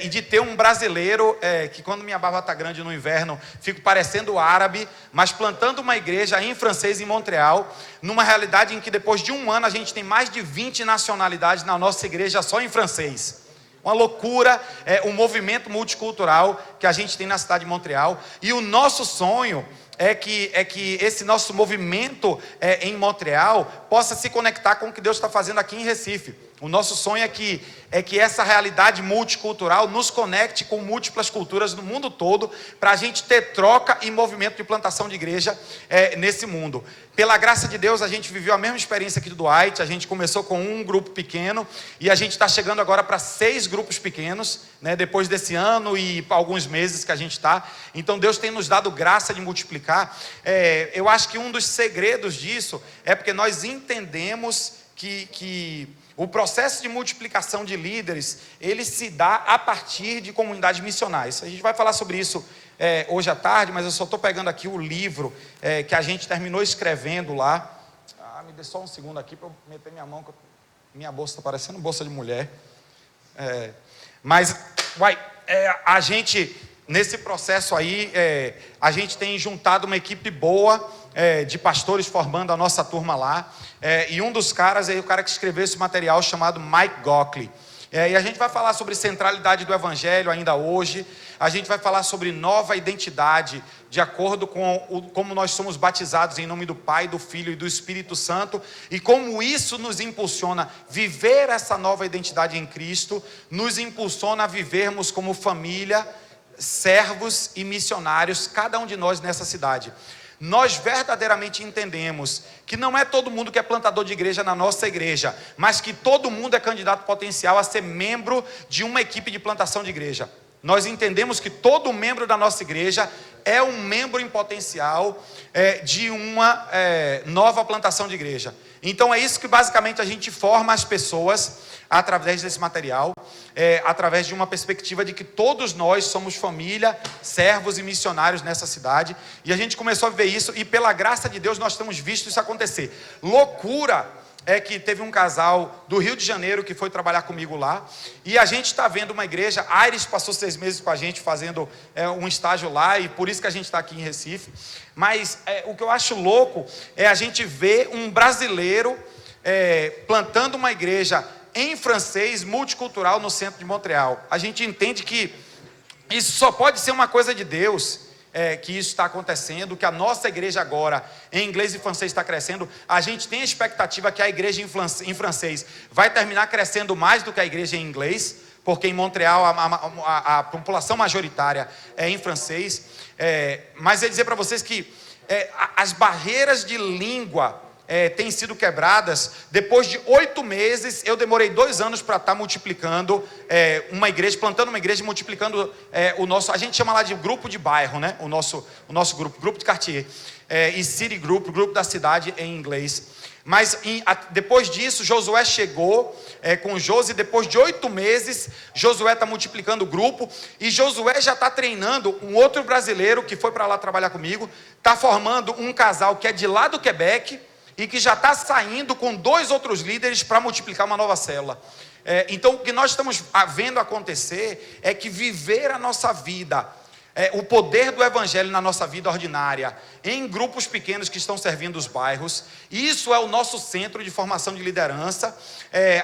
e de ter um brasileiro que, quando minha barba está grande no inverno, fico parecendo árabe, mas plantando uma igreja em francês em Montreal, numa realidade em que depois de um ano a gente tem mais de 20 nacionalidades na nossa igreja só em francês. Uma loucura, um movimento multicultural que a gente tem na cidade de Montreal. E o nosso sonho é que esse nosso movimento em Montreal possa se conectar com o que Deus está fazendo aqui em Recife. O nosso sonho é que essa realidade multicultural nos conecte com múltiplas culturas no mundo todo, para a gente ter troca e movimento de plantação de igreja nesse mundo. Pela graça de Deus, a gente viveu a mesma experiência aqui do Dwight. A gente começou com um grupo pequeno e a gente está chegando agora para 6 grupos pequenos, né, depois desse ano e alguns meses que a gente está. Então Deus tem nos dado graça de multiplicar. multiplicar, eu acho que um dos segredos disso é porque nós entendemos que o processo de multiplicação de líderes, ele se dá a partir de comunidades missionais. A gente vai falar sobre isso hoje à tarde, mas eu só estou pegando aqui o livro que a gente terminou escrevendo lá. Me dê só um segundo aqui para eu meter minha mão, que minha bolsa está parecendo bolsa de mulher. A gente, nesse processo aí, a gente tem juntado uma equipe boa de pastores formando a nossa turma lá. E um dos caras é o cara que escreveu esse material chamado Mike Gockley. E a gente vai falar sobre centralidade do Evangelho ainda hoje. A gente vai falar sobre nova identidade, de acordo com como nós somos batizados em nome do Pai, do Filho e do Espírito Santo. E como isso nos impulsiona a viver essa nova identidade em Cristo, nos impulsiona a vivermos como família, servos e missionários, cada um de nós nessa cidade. Nós verdadeiramente entendemos que não é todo mundo que é plantador de igreja na nossa igreja, mas que todo mundo é candidato potencial a ser membro de uma equipe de plantação de igreja. Nós entendemos que todo membro da nossa igreja é um membro em potencial de uma nova plantação de igreja. Então é isso que basicamente a gente forma as pessoas através desse material, através de uma perspectiva de que todos nós somos família, servos e missionários nessa cidade. E a gente começou a ver isso e pela graça de Deus nós temos visto isso acontecer. Loucura é que teve um casal do Rio de Janeiro que foi trabalhar comigo lá, e a gente está vendo uma igreja. A Iris passou 6 meses com a gente fazendo um estágio lá, e por isso que a gente está aqui em Recife. Mas o que eu acho louco é a gente ver um brasileiro plantando uma igreja em francês, multicultural, no centro de Montreal. A gente entende que isso só pode ser uma coisa de Deus, que isso está acontecendo, que a nossa igreja agora, em inglês e francês, está crescendo. A gente tem a expectativa que a igreja em francês vai terminar crescendo mais do que a igreja em inglês, porque em Montreal a população majoritária é em francês. Mas eu ia dizer para vocês que as barreiras de língua têm sido quebradas. Depois de 8 meses, eu demorei 2 anos para estar multiplicando uma igreja, plantando uma igreja e multiplicando o nosso, a gente chama lá de grupo de bairro, né? O nosso grupo de quartier, e city group, grupo da cidade em inglês. Mas depois disso, Josué chegou com Josi. Depois de 8 meses, Josué está multiplicando o grupo, e Josué já está treinando um outro brasileiro que foi para lá trabalhar comigo, está formando um casal que é de lá do Quebec, e que já está saindo com 2 outros líderes para multiplicar uma nova célula. Então, o que nós estamos vendo acontecer é que viver a nossa vida, o poder do Evangelho na nossa vida ordinária, em grupos pequenos que estão servindo os bairros, isso é o nosso centro de formação de liderança.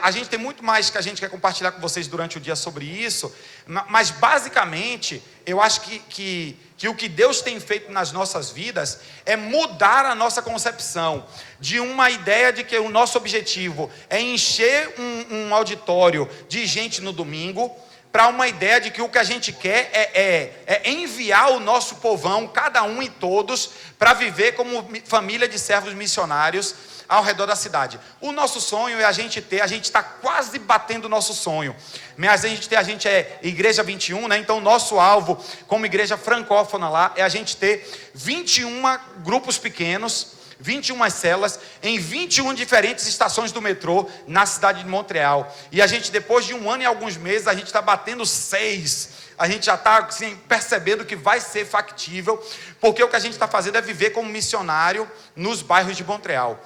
A gente tem muito mais que a gente quer compartilhar com vocês durante o dia sobre isso, mas basicamente, eu acho que o que Deus tem feito nas nossas vidas é mudar a nossa concepção de uma ideia de que o nosso objetivo é encher um auditório de gente no domingo, para uma ideia de que o que a gente quer é enviar o nosso povão, cada um e todos, para viver como família de servos missionários ao redor da cidade. O nosso sonho é a gente está quase batendo o nosso sonho. Mas a gente é Igreja 21, né? Então o nosso alvo como igreja francófona lá é a gente ter 21 grupos pequenos, 21 células em 21 diferentes estações do metrô na cidade de Montreal. E a gente, depois de 1 ano e alguns meses, a gente está batendo 6. A gente já está assim, percebendo que vai ser factível, porque o que a gente está fazendo é viver como missionário nos bairros de Montreal.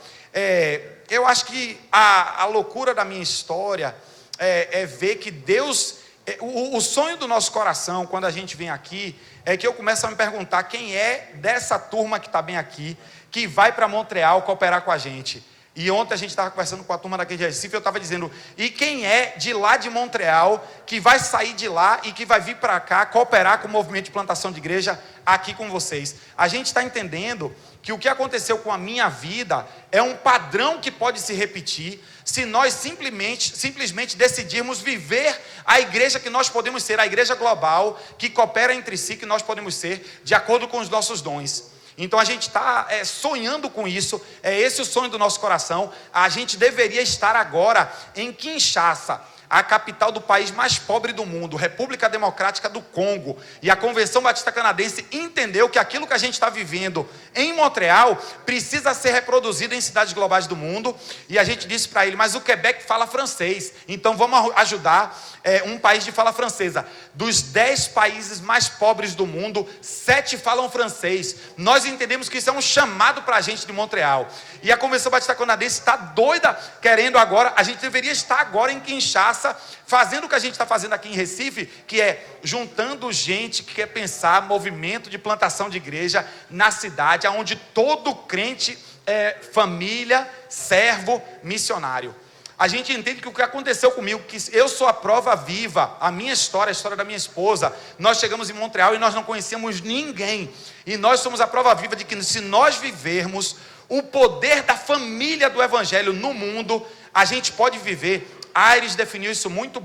Eu acho que a loucura da minha história é ver que Deus, o sonho do nosso coração quando a gente vem aqui, é que eu começo a me perguntar quem é dessa turma que está bem aqui, que vai para Montreal cooperar com a gente. E ontem a gente estava conversando com a turma daqui de Recife, eu estava dizendo, e quem é de lá de Montreal, que vai sair de lá e que vai vir para cá cooperar com o movimento de plantação de igreja aqui com vocês? A gente está entendendo que o que aconteceu com a minha vida é um padrão que pode se repetir se nós simplesmente decidirmos viver a igreja que nós podemos ser, a igreja global, que coopera entre si, que nós podemos ser, de acordo com os nossos dons. Então a gente está sonhando com isso, é esse o sonho do nosso coração. A gente deveria estar agora em Kinshasa, a capital do país mais pobre do mundo, República Democrática do Congo, e a Convenção Batista Canadense entendeu que aquilo que a gente está vivendo em Montreal precisa ser reproduzido em cidades globais do mundo, e a gente disse para ele, mas o Quebec fala francês, então vamos ajudar um país de fala francesa. Dos 10 países mais pobres do mundo, 7 falam francês. Nós entendemos que isso é um chamado para a gente de Montreal, e a Convenção Batista Canadense está doida, querendo agora, a gente deveria estar agora em Kinshasa, fazendo o que a gente está fazendo aqui em Recife, que é juntando gente que quer pensar movimento de plantação de igreja na cidade, onde todo crente é família, servo, missionário. A gente entende que o que aconteceu comigo, que eu sou a prova viva, a minha história, a história da minha esposa, nós chegamos em Montreal e nós não conhecíamos ninguém, e nós somos a prova viva de que se nós vivermos o poder da família do Evangelho no mundo, a gente pode viver. Aires definiu isso muito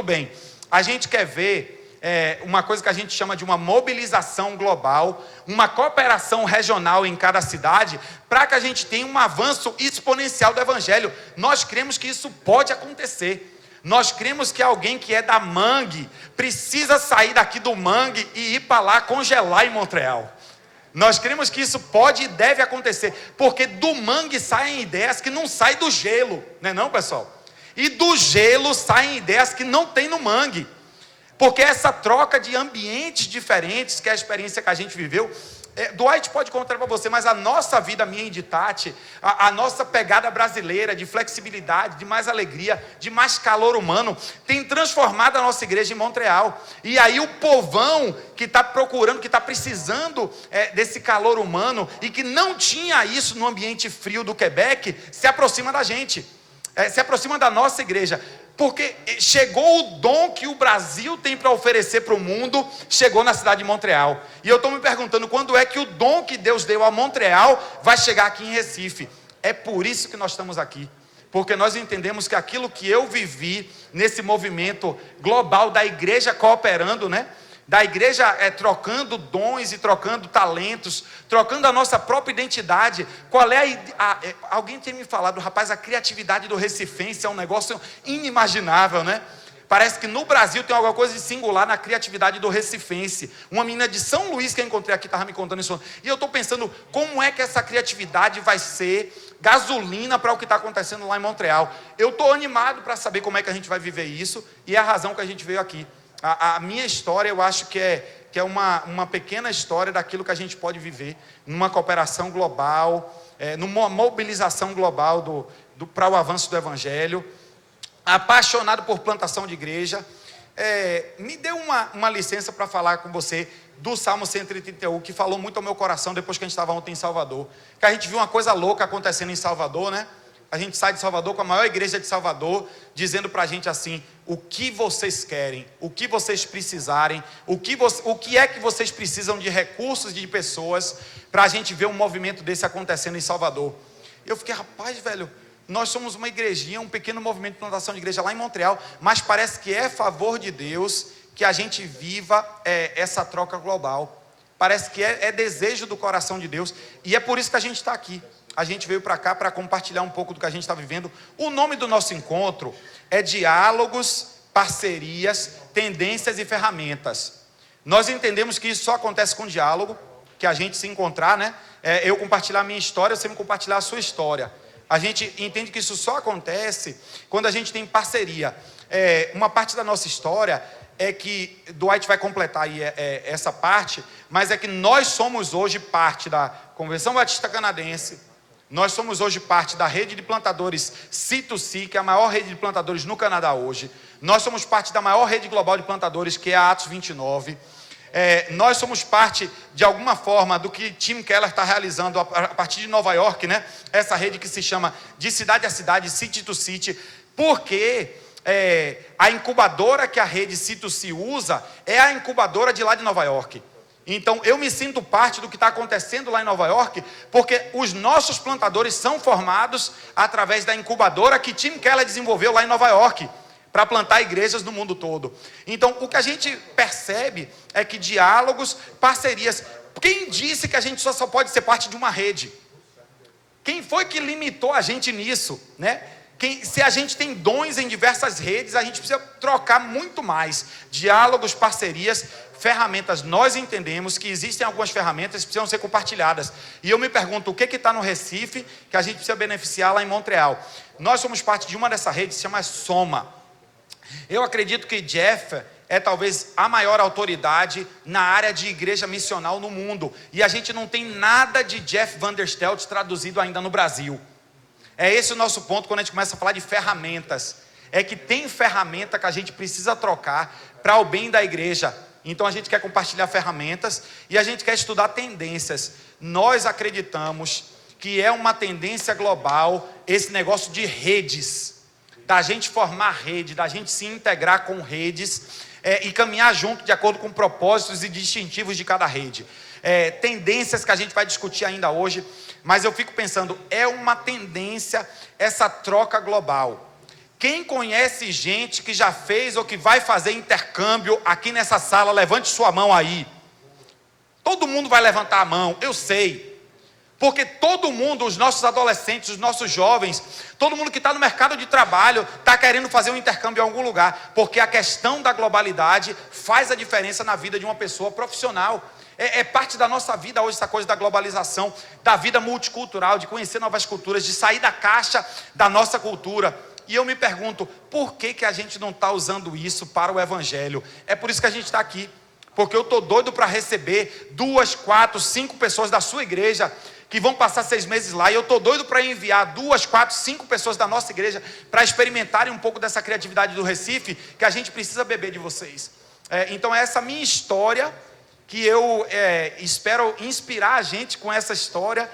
bem. A gente quer ver uma coisa que a gente chama de uma mobilização global, uma cooperação regional em cada cidade, para que a gente tenha um avanço exponencial do Evangelho. Nós cremos que isso pode acontecer. Nós cremos que alguém que é da Mangue precisa sair daqui do Mangue e ir para lá congelar em Montreal. Nós cremos que isso pode e deve acontecer, porque do mangue saem ideias que não saem do gelo, não é não, pessoal? E do gelo saem ideias que não tem no mangue, porque essa troca de ambientes diferentes, que é a experiência que a gente viveu, Dwight pode contar para você, mas a nossa vida, minha e de Tati, a nossa pegada brasileira de flexibilidade, de mais alegria, de mais calor humano, tem transformado a nossa igreja em Montreal. E aí o povão que está procurando, que está precisando desse calor humano, e que não tinha isso no ambiente frio do Quebec, se aproxima da gente, se aproxima da nossa igreja. Porque chegou o dom que o Brasil tem para oferecer para o mundo, chegou na cidade de Montreal. E eu estou me perguntando, quando é que o dom que Deus deu a Montreal vai chegar aqui em Recife? É por isso que nós estamos aqui. Porque nós entendemos que aquilo que eu vivi nesse movimento global da igreja cooperando, né? Da igreja trocando dons e trocando talentos, trocando a nossa própria identidade. Qual é alguém tem me falado, rapaz, a criatividade do recifense é um negócio inimaginável, né? Parece que no Brasil tem alguma coisa de singular na criatividade do recifense. Uma menina de São Luís que eu encontrei aqui estava me contando isso. E eu estou pensando, como é que essa criatividade vai ser gasolina para o que está acontecendo lá em Montreal? Eu estou animado para saber como é que a gente vai viver isso, e é a razão que a gente veio aqui. A minha história, eu acho que é uma pequena história daquilo que a gente pode viver numa cooperação global, numa mobilização global para o avanço do Evangelho. Apaixonado por plantação de igreja. Me dê uma licença para falar com você do Salmo 131, que falou muito ao meu coração depois que a gente estava ontem em Salvador. Que a gente viu uma coisa louca acontecendo em Salvador, né? A gente sai de Salvador com a maior igreja de Salvador, dizendo para a gente assim, o que vocês querem, o que vocês precisarem, o que é que vocês precisam de recursos, de pessoas, para a gente ver um movimento desse acontecendo em Salvador. Eu fiquei, rapaz, velho, nós somos uma igrejinha, um pequeno movimento de plantação de igreja lá em Montreal, mas parece que é favor de Deus que a gente viva essa troca global. Parece que é desejo do coração de Deus, e é por isso que a gente está aqui. A gente veio para cá para compartilhar um pouco do que a gente está vivendo. O nome do nosso encontro é Diálogos, Parcerias, Tendências e Ferramentas. Nós entendemos que isso só acontece com diálogo, que a gente se encontrar, né? Eu compartilhar a minha história, você me compartilhar a sua história. A gente entende que isso só acontece quando a gente tem parceria. Uma parte da nossa história é que, Dwight vai completar aí essa parte, mas é que nós somos hoje parte da Convenção Batista Canadense. Nós somos hoje parte da rede de plantadores C2C, que é a maior rede de plantadores no Canadá hoje. Nós somos parte da maior rede global de plantadores, que é a Atos 29. Nós somos parte, de alguma forma, do que Tim Keller está realizando a partir de Nova York, né? Essa rede que se chama de cidade a cidade, City to City, porque a incubadora que a rede C2C usa é a incubadora de lá de Nova York. Então, eu me sinto parte do que está acontecendo lá em Nova York, porque os nossos plantadores são formados através da incubadora que Tim Keller desenvolveu lá em Nova York, para plantar igrejas no mundo todo. Então, o que a gente percebe é que diálogos, parcerias... Quem disse que a gente só pode ser parte de uma rede? Quem foi que limitou a gente nisso, né? Se a gente tem dons em diversas redes, a gente precisa trocar muito mais. Diálogos, parcerias, ferramentas. Nós entendemos que existem algumas ferramentas que precisam ser compartilhadas. E eu me pergunto, o que está no Recife que a gente precisa beneficiar lá em Montreal? Nós somos parte de uma dessa rede, se chama Soma. Eu acredito que Jeff é talvez a maior autoridade na área de igreja missional no mundo. E a gente não tem nada de Jeff Vanderstelt traduzido ainda no Brasil. É esse o nosso ponto quando a gente começa a falar de ferramentas. É que tem ferramenta que a gente precisa trocar para o bem da igreja. Então a gente quer compartilhar ferramentas e a gente quer estudar tendências. Nós acreditamos que é uma tendência global esse negócio de redes. Da gente formar rede, da gente se integrar com redes e caminhar junto de acordo com propósitos e distintivos de cada rede. Tendências que a gente vai discutir ainda hoje, mas eu fico pensando, é uma tendência essa troca global. Quem conhece gente que já fez ou que vai fazer intercâmbio aqui nessa sala, levante sua mão aí. Todo mundo vai levantar a mão, eu sei. Porque todo mundo, os nossos adolescentes, os nossos jovens, todo mundo que está no mercado de trabalho, está querendo fazer um intercâmbio em algum lugar. Porque a questão da globalidade faz a diferença na vida de uma pessoa profissional. É parte da nossa vida hoje essa coisa da globalização, da vida multicultural, de conhecer novas culturas, de sair da caixa da nossa cultura. E eu me pergunto, por que a gente não está usando isso para o Evangelho? É por isso que a gente está aqui. Porque eu estou doido para receber 2, 4, 5 pessoas da sua igreja que vão passar 6 meses lá. E eu estou doido para enviar 2, 4, 5 pessoas da nossa igreja para experimentarem um pouco dessa criatividade do Recife, que a gente precisa beber de vocês. Então é essa minha história que eu espero inspirar a gente com essa história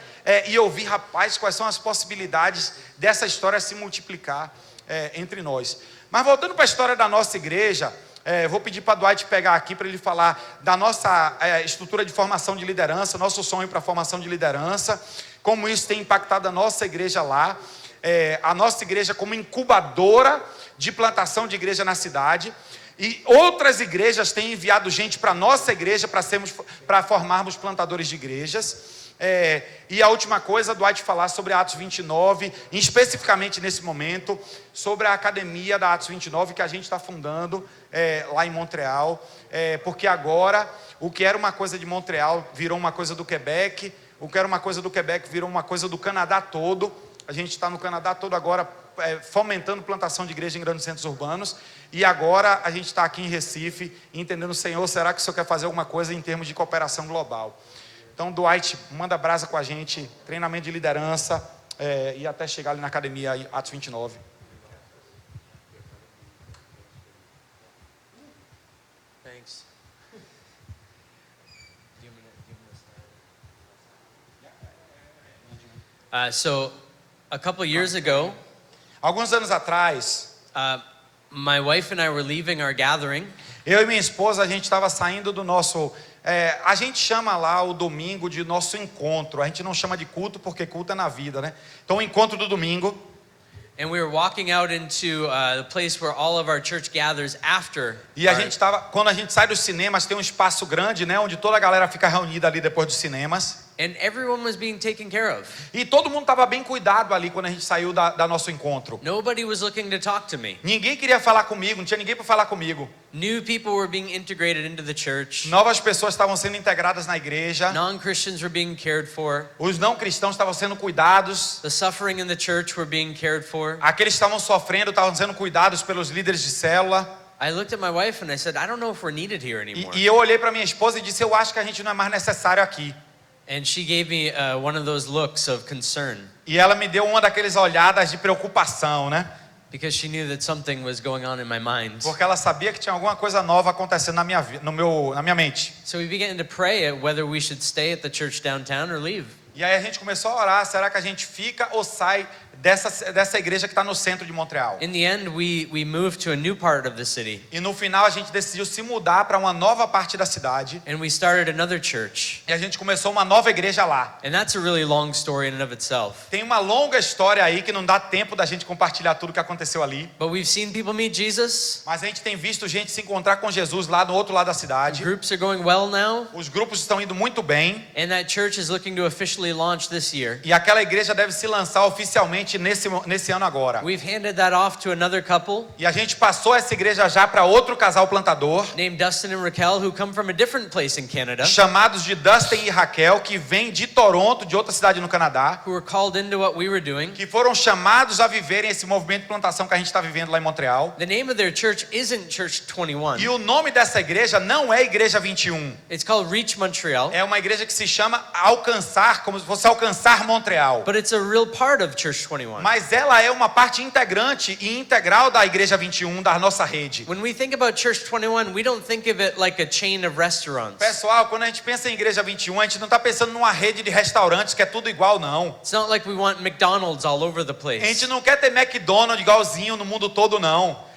e ouvir, rapaz, quais são as possibilidades dessa história se multiplicar entre nós. Mas voltando para a história da nossa igreja, vou pedir para Dwight pegar aqui para ele falar da nossa estrutura de formação de liderança, nosso sonho para a formação de liderança, como isso tem impactado a nossa igreja lá, a nossa igreja como incubadora de plantação de igreja na cidade. E outras igrejas têm enviado gente para a nossa igreja para formarmos plantadores de igrejas. E a última coisa, Dwight falar sobre Atos 29, especificamente nesse momento, sobre a academia da Atos 29 que a gente está fundando lá em Montreal. Porque agora, o que era uma coisa de Montreal virou uma coisa do Quebec, o que era uma coisa do Quebec virou uma coisa do Canadá todo. A gente está no Canadá todo agora fomentando plantação de igreja em grandes centros urbanos. E agora a gente está aqui em Recife, entendendo, Senhor, será que o Senhor quer fazer alguma coisa em termos de cooperação global? Então, Dwight, manda brasa com a gente, treinamento de liderança, e até chegar ali na academia, Atos 29. Thanks. So, a couple years ago, Alguns anos atrás, my wife and I were leaving our gathering. eu e minha esposa, a gente estava saindo do nosso... a gente chama lá o domingo de nosso encontro. A gente não chama de culto, porque culto é na vida, né? Então, o encontro do domingo. And we were walking out into the place where all of our church gathers after. E a gente estava... Quando a gente sai dos cinemas, tem um espaço grande, né? Onde toda a galera fica reunida ali depois dos cinemas. And everyone was being taken care of. E todo mundo estava bem cuidado ali quando a gente saiu da nosso encontro. Nobody was looking to talk to me. Ninguém queria falar comigo, não tinha ninguém para falar comigo. New people were being integrated into the church. Novas pessoas estavam sendo integradas na igreja. Non-Christians were being cared for. Os não cristãos estavam sendo cuidados. The suffering in the church were being cared for. Aqueles que estavam sofrendo estavam sendo cuidados pelos líderes de célula. I looked at my wife and I said, I don't know if we're needed here anymore. E eu olhei para minha esposa e disse, eu acho que a gente não é mais necessário aqui. And she gave me one of those looks of concern. E ela me deu uma daqueles olhadas de preocupação, né? Because she knew that something was going on in my mind. Porque ela sabia que tinha alguma coisa nova acontecendo na minha mente. So we began to pray whether we should stay at the church downtown or leave. E aí a gente começou a orar, será que a gente fica ou sai dessa igreja que está no centro de Montreal? In the end, we moved to a new part of the city. E no final a gente decidiu se mudar para uma nova parte da cidade. And we started another church. E a gente começou uma nova igreja lá. And that's a really long story in and of itself. Tem uma longa história aí que não dá tempo da gente compartilhar tudo que aconteceu ali. But we've seen people meet Jesus. Mas a gente tem visto gente se encontrar com Jesus lá no outro lado da cidade. Groups are going well now. Os grupos estão indo muito bem. And that church is looking to officially launch this year. E aquela igreja deve se lançar oficialmente somente nesse ano agora. We've handed that off to another couple E a gente passou essa igreja já para outro casal plantador, named Dustin and Raquel, who come from a different place in Canada, chamados de Dustin e Raquel, que vêm de Toronto, de outra cidade no Canadá, who were called into what we were doing. que foram chamados a viverem esse movimento de plantação que a gente está vivendo lá em Montreal. The name of their church isn't Church 21. E o nome dessa igreja não é Igreja 21. It's called Reach Montreal, É uma igreja que se chama Alcançar, como se fosse Alcançar Montreal. but it's a real part of Church 21. Mas ela é uma parte integrante e integral da Igreja 21, da nossa rede. When we think about Church 21, we don't think of it like a chain of restaurants. Pessoal, quando a gente pensa em Igreja 21, a gente não está pensando numa rede de restaurantes que é tudo igual, não. It's not like we want McDonald's all over the A place. gente não quer ter McDonald's igualzinho no mundo todo, não.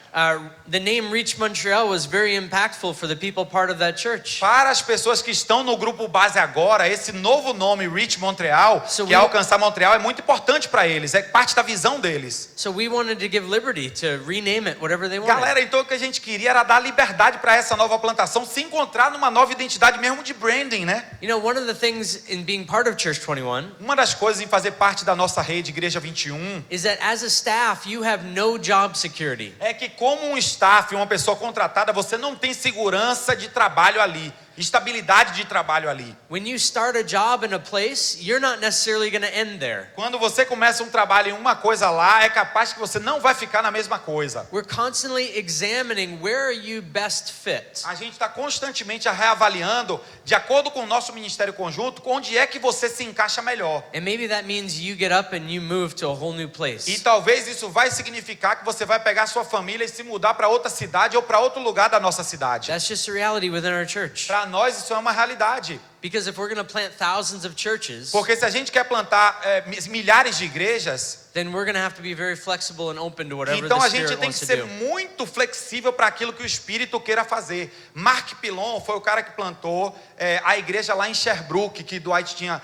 The name Reach Montreal was very impactful for the people part of that church. Para as pessoas que estão no grupo base agora, esse novo nome, Reach Montreal, So que é we- Alcançar Montreal, é muito importante para eles, é parte da visão deles. So we wanted to give liberty to rename it whatever they wanted. Galera, então o que a gente queria era dar liberdade para essa nova plantação, se encontrar numa nova identidade mesmo de branding, né? You know, one of the things in being part of Church 21 Uma das coisas em fazer parte da nossa rede Igreja 21 is that as a staff, you have no job security. é que como um staff, uma pessoa contratada, você não tem segurança de trabalho ali, estabilidade de trabalho ali. When you start a job in a place, you're not necessarily going to end there. Quando você começa um trabalho em uma coisa lá, é capaz que você não vai ficar na mesma coisa. We're constantly examining where are you best fit. A gente está constantemente reavaliando, de acordo com o nosso ministério conjunto, onde é que você se encaixa melhor. And maybe that means you get up and you move to a whole new E place. talvez isso vai significar que você vai pegar sua família e se mudar para outra cidade ou para outro lugar da nossa cidade. That's just a reality within our church. Para nós isso é uma realidade. Because if we're going to plant thousands of churches, Porque se a gente quer plantar milhares de igrejas, then we're going to have to be very flexible and open to whatever então the a gente Spirit tem wants que to ser do. muito flexível para aquilo que o Espírito queira fazer. Mark Pilon foi o cara que plantou a igreja lá em Sherbrooke, que Dwight tinha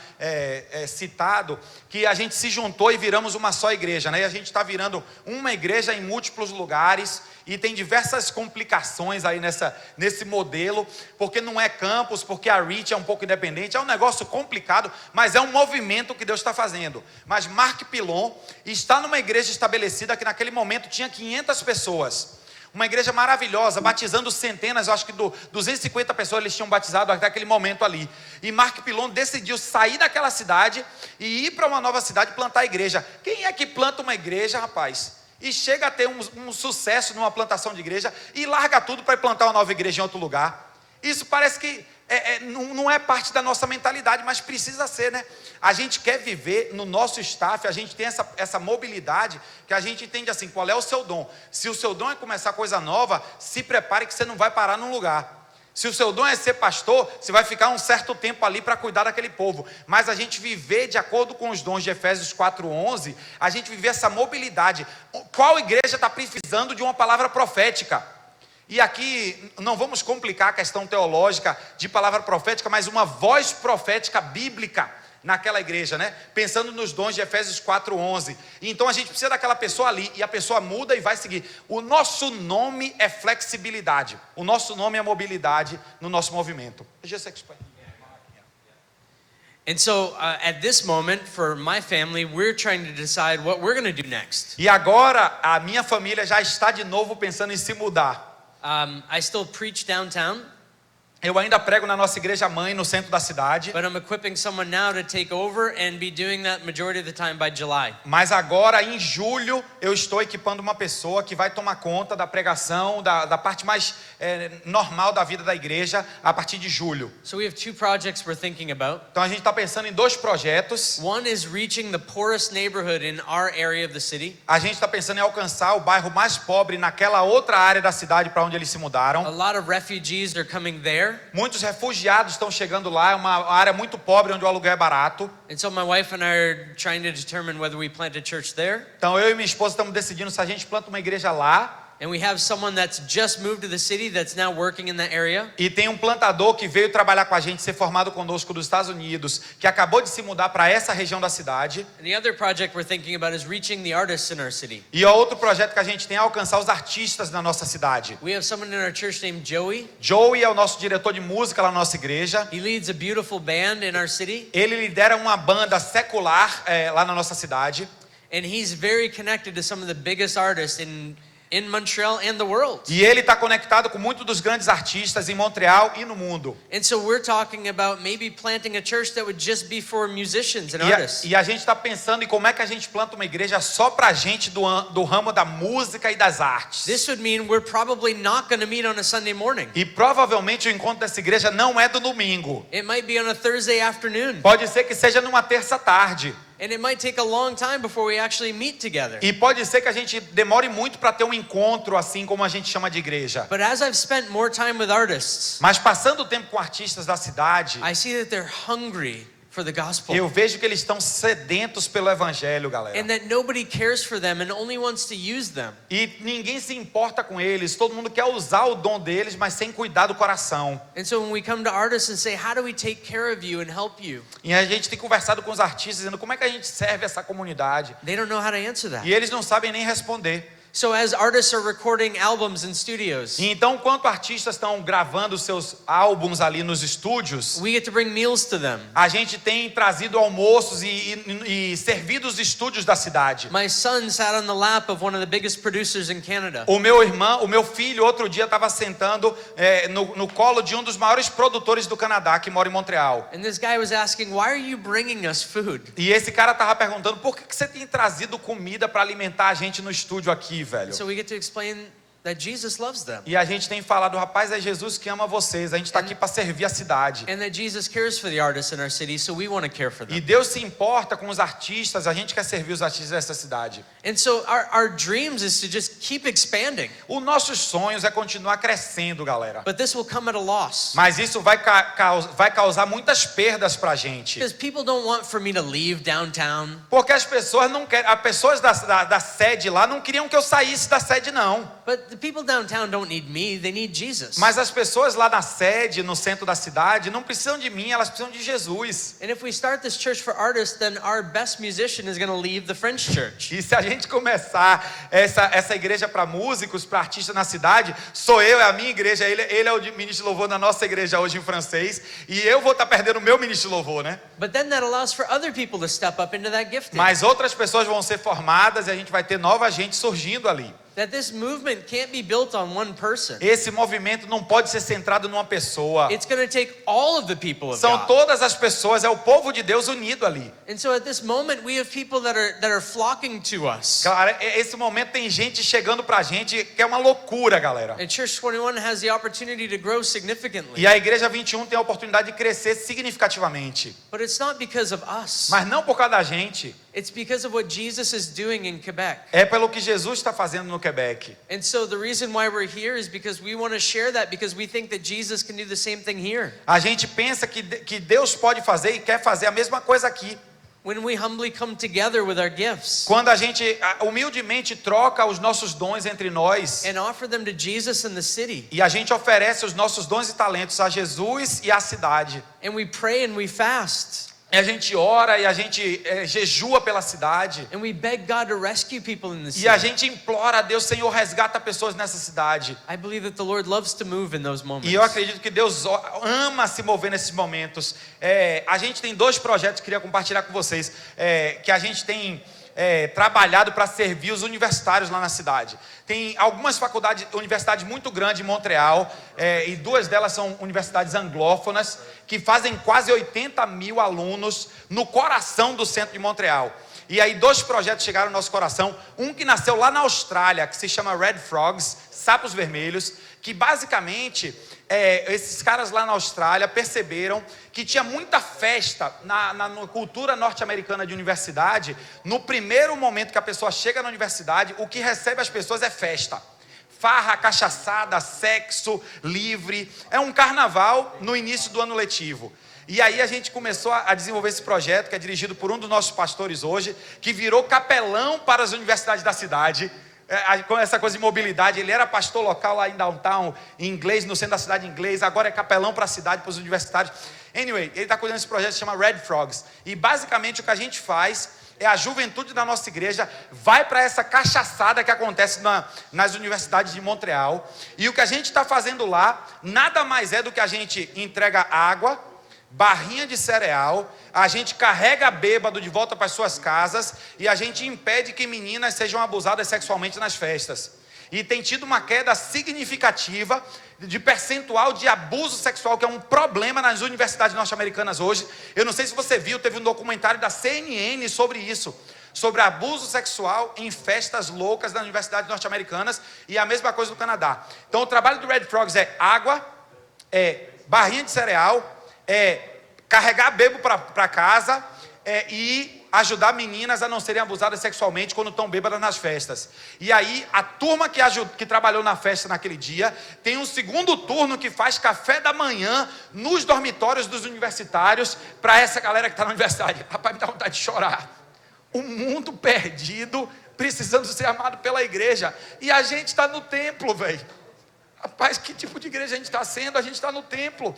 citado, que a gente se juntou e viramos uma só igreja, né? E a gente está virando uma igreja em múltiplos lugares. E tem diversas complicações aí nesse modelo, porque não é campus, porque a Reach é um pouco independente, é um negócio complicado, mas é um movimento que Deus está fazendo. Mas Mark Pilon está numa igreja estabelecida que naquele momento tinha 500 pessoas. Uma igreja maravilhosa, batizando centenas, eu acho que 250 pessoas eles tinham batizado até aquele momento ali. E Mark Pilon decidiu sair daquela cidade e ir para uma nova cidade plantar a igreja. Quem é que planta uma igreja, rapaz? E chega a ter um sucesso numa plantação de igreja e larga tudo para ir plantar uma nova igreja em outro lugar. Isso parece que não é parte da nossa mentalidade, mas precisa ser, né? A gente quer viver no nosso staff, a gente tem essa mobilidade, que a gente entende assim, qual é o seu dom. Se o seu dom é começar coisa nova, se prepare que você não vai parar num lugar. Se o seu dom é ser pastor, você vai ficar um certo tempo ali para cuidar daquele povo. Mas a gente viver de acordo com os dons de Efésios 4:11, a gente viver essa mobilidade. Qual igreja está precisando de uma palavra profética? E aqui não vamos complicar a questão teológica de palavra profética, mas uma voz profética bíblica naquela igreja, né? Pensando nos dons de Efésios 4:11. Então a gente precisa daquela pessoa ali e a pessoa muda e vai seguir. O nosso nome é flexibilidade. O nosso nome é mobilidade no nosso movimento. Just explain. And so at this moment, for my family, we're trying to decide what we're going to do next. E agora a minha família já está de novo pensando em se mudar. I still preach downtown, Eu ainda prego na nossa igreja mãe no centro da cidade. but I'm equipping someone now to take over and be doing that majority of the time by July. Mas agora, em julho, eu estou equipando uma pessoa que vai tomar conta da pregação, da parte mais normal da vida da igreja, a partir de julho. So we have two projects we're thinking about. Então a gente está pensando em 2 projetos. One is reaching the poorest neighborhood in our area of the city. A gente está pensando em alcançar o bairro mais pobre naquela outra área da cidade para onde eles se A mudaram. lot of refugees are coming there. Muitos refugiados estão chegando lá, é uma área muito pobre onde o aluguel é barato. And so my wife and I are trying to determine whether we plant a church there. Então eu e minha esposa estamos decidindo se a gente planta uma igreja lá. And we have someone that's just moved to the city that's now working in that area. E tem um plantador que veio trabalhar com a gente, ser formado conosco dos Estados Unidos, que acabou de se mudar para essa região da cidade. And the other project we're thinking about is reaching the artists in our city. E o outro projeto que a gente tem é alcançar os artistas da nossa cidade. We have someone in our church named Joey. Joey é o nosso diretor de música lá na nossa igreja. He leads a beautiful band in our city. Ele lidera uma banda secular lá na nossa cidade. And he's very connected to some of the biggest artists in Montreal and the world. E ele está conectado com muitos dos grandes artistas em Montreal e no mundo. And so we're talking about maybe planting a church that would just be for musicians and artists. E a gente está pensando em como é que a gente planta uma igreja só para gente do ramo da música e das artes. This would mean we're probably not going to meet on a Sunday morning. E provavelmente o encontro dessa igreja não é do domingo. It might be on a Thursday afternoon. Pode ser que seja numa terça-tarde. And it might take a long time before we actually meet together. E pode ser que a gente demore muito para ter um encontro assim como a gente chama de igreja. But as I've spent more time with artists, Mas passando o tempo com artistas da cidade, I see that they're hungry for the gospel. eu vejo que eles estão sedentos pelo evangelho, galera. And that nobody cares for them and only wants to use them. E ninguém se importa com eles. Todo mundo quer usar o dom deles, mas sem cuidar do coração. And so when we come to artists and say, how do we take care of you and help you? E a gente tem conversado com os artistas dizendo como é que a gente serve essa comunidade. They don't know how to answer that. E eles não sabem nem responder. So as artists are recording albums in studios, E então, enquanto artistas estão gravando seus álbuns ali nos estúdios, we get to bring meals to them. a gente tem trazido almoços e servido os estúdios da cidade. My son sat on the lap of one of the biggest producers in Canada. O meu filho, outro dia estava sentando no colo de um dos maiores produtores do Canadá, que mora em Montreal. And this guy was asking, why are you bringing us food? E esse cara estava perguntando, por que você tem trazido comida para alimentar a gente no estúdio aqui, velho? So we get to explain that Jesus loves them. E a gente tem falado, rapaz, é Jesus que ama vocês. A gente está aqui para servir a cidade. And that Jesus cares for the artists in our city, so we want to care for E them. Deus se importa com os artistas. A gente quer servir os artistas dessa cidade. And so our dreams is to just keep expanding. Os nossos sonhos é continuar crescendo, galera. But this will come at a loss. Mas isso vai causar muitas perdas pra gente. Because people don't want for me to leave downtown. Porque as pessoas não querem, as pessoas da sede lá não queriam que eu saísse da sede, não. But the people downtown don't need me, they need Jesus. Mas as pessoas lá na sede, no centro da cidade, não precisam de mim, elas precisam de Jesus. And if we start this church for artists, then our best musician is going to leave the French church. E se a gente começar essa igreja para músicos, para artistas na cidade, sou eu, é a minha igreja, ele é o ministro de louvor da nossa igreja hoje em francês, e eu vou estar perdendo o meu ministro de louvor, né? But then that allows for other people to step up into that gifting. Mas outras pessoas vão ser formadas e a gente vai ter nova gente surgindo ali. That this movement can't be built on one person. Esse movimento não pode ser centrado numa pessoa. It's going to take all of the people of São God. todas as pessoas, é o povo de Deus unido ali. And so at this moment we have people that are flocking to us. Cara, esse momento tem gente chegando pra gente que é uma loucura, galera. And Church 21 has the opportunity to grow significantly. E a Igreja 21 tem a oportunidade de crescer significativamente. But it's not because of us. Mas não por causa da gente. It's because of what Jesus is doing in Quebec. É pelo que Jesus está fazendo no Quebec. And so the reason why we're here is because we want to share that, because we think that Jesus can do the same thing here. A gente pensa que Deus pode fazer e quer fazer a mesma coisa aqui. When we humbly come together with our gifts Quando a gente humildemente troca os nossos dons entre nós and offer them to Jesus and the city, e a gente oferece os nossos dons e talentos a Jesus e à cidade. and we pray and we fast, E a gente ora e a gente jejua pela cidade. and we beg God to rescue people in the E a city. gente implora a Deus, Senhor, resgata pessoas nessa cidade. I believe that the Lord loves to move in those moments. E eu acredito que Deus ama se mover nesses momentos. A gente tem 2 projetos que eu queria compartilhar com vocês, que a gente tem trabalhado para servir os universitários lá na cidade. Tem algumas universidades muito grandes em Montreal, e 2 delas são universidades anglófonas, que fazem quase 80 mil alunos no coração do centro de Montreal. E aí 2 projetos chegaram no nosso coração, um que nasceu lá na Austrália, que se chama Red Frogs, Sapos Vermelhos, que basicamente esses caras lá na Austrália perceberam que tinha muita festa na cultura norte-americana de universidade. No primeiro momento que a pessoa chega na universidade, o que recebe as pessoas é festa. Farra, cachaçada, sexo livre. É um carnaval no início do ano letivo. E aí a gente começou a desenvolver esse projeto, que é dirigido por um dos nossos pastores hoje, que virou capelão para as universidades da cidade. Com essa coisa de mobilidade, ele era pastor local lá em downtown, em inglês, no centro da cidade em inglês, agora é capelão para a cidade, para os universitários. Anyway, ele está cuidando desse projeto que se chama Red Frogs. E basicamente o que a gente faz é a juventude da nossa igreja vai para essa cachaçada que acontece nas universidades de Montreal. E o que a gente está fazendo lá, nada mais é do que a gente entrega água, barrinha de cereal, a gente carrega bêbado de volta para as suas casas e a gente impede que meninas sejam abusadas sexualmente nas festas. E tem tido uma queda significativa de percentual de abuso sexual, que é um problema nas universidades norte-americanas hoje. Eu não sei se você viu, teve um documentário da CNN sobre isso, sobre abuso sexual em festas loucas das universidades norte-americanas, e a mesma coisa no Canadá. Então o trabalho do Red Frogs é água, é barrinha de cereal, é carregar bêbado para casa, e ajudar meninas a não serem abusadas sexualmente quando estão bêbadas nas festas. E aí, a turma que trabalhou na festa naquele dia, tem um segundo turno que faz café da manhã nos dormitórios dos universitários, para essa galera que está na universidade. Rapaz, me dá vontade de chorar. O mundo perdido, precisando ser amado pela igreja. E a gente está no templo, velho. Rapaz, que tipo de igreja a gente está sendo? A gente está no templo.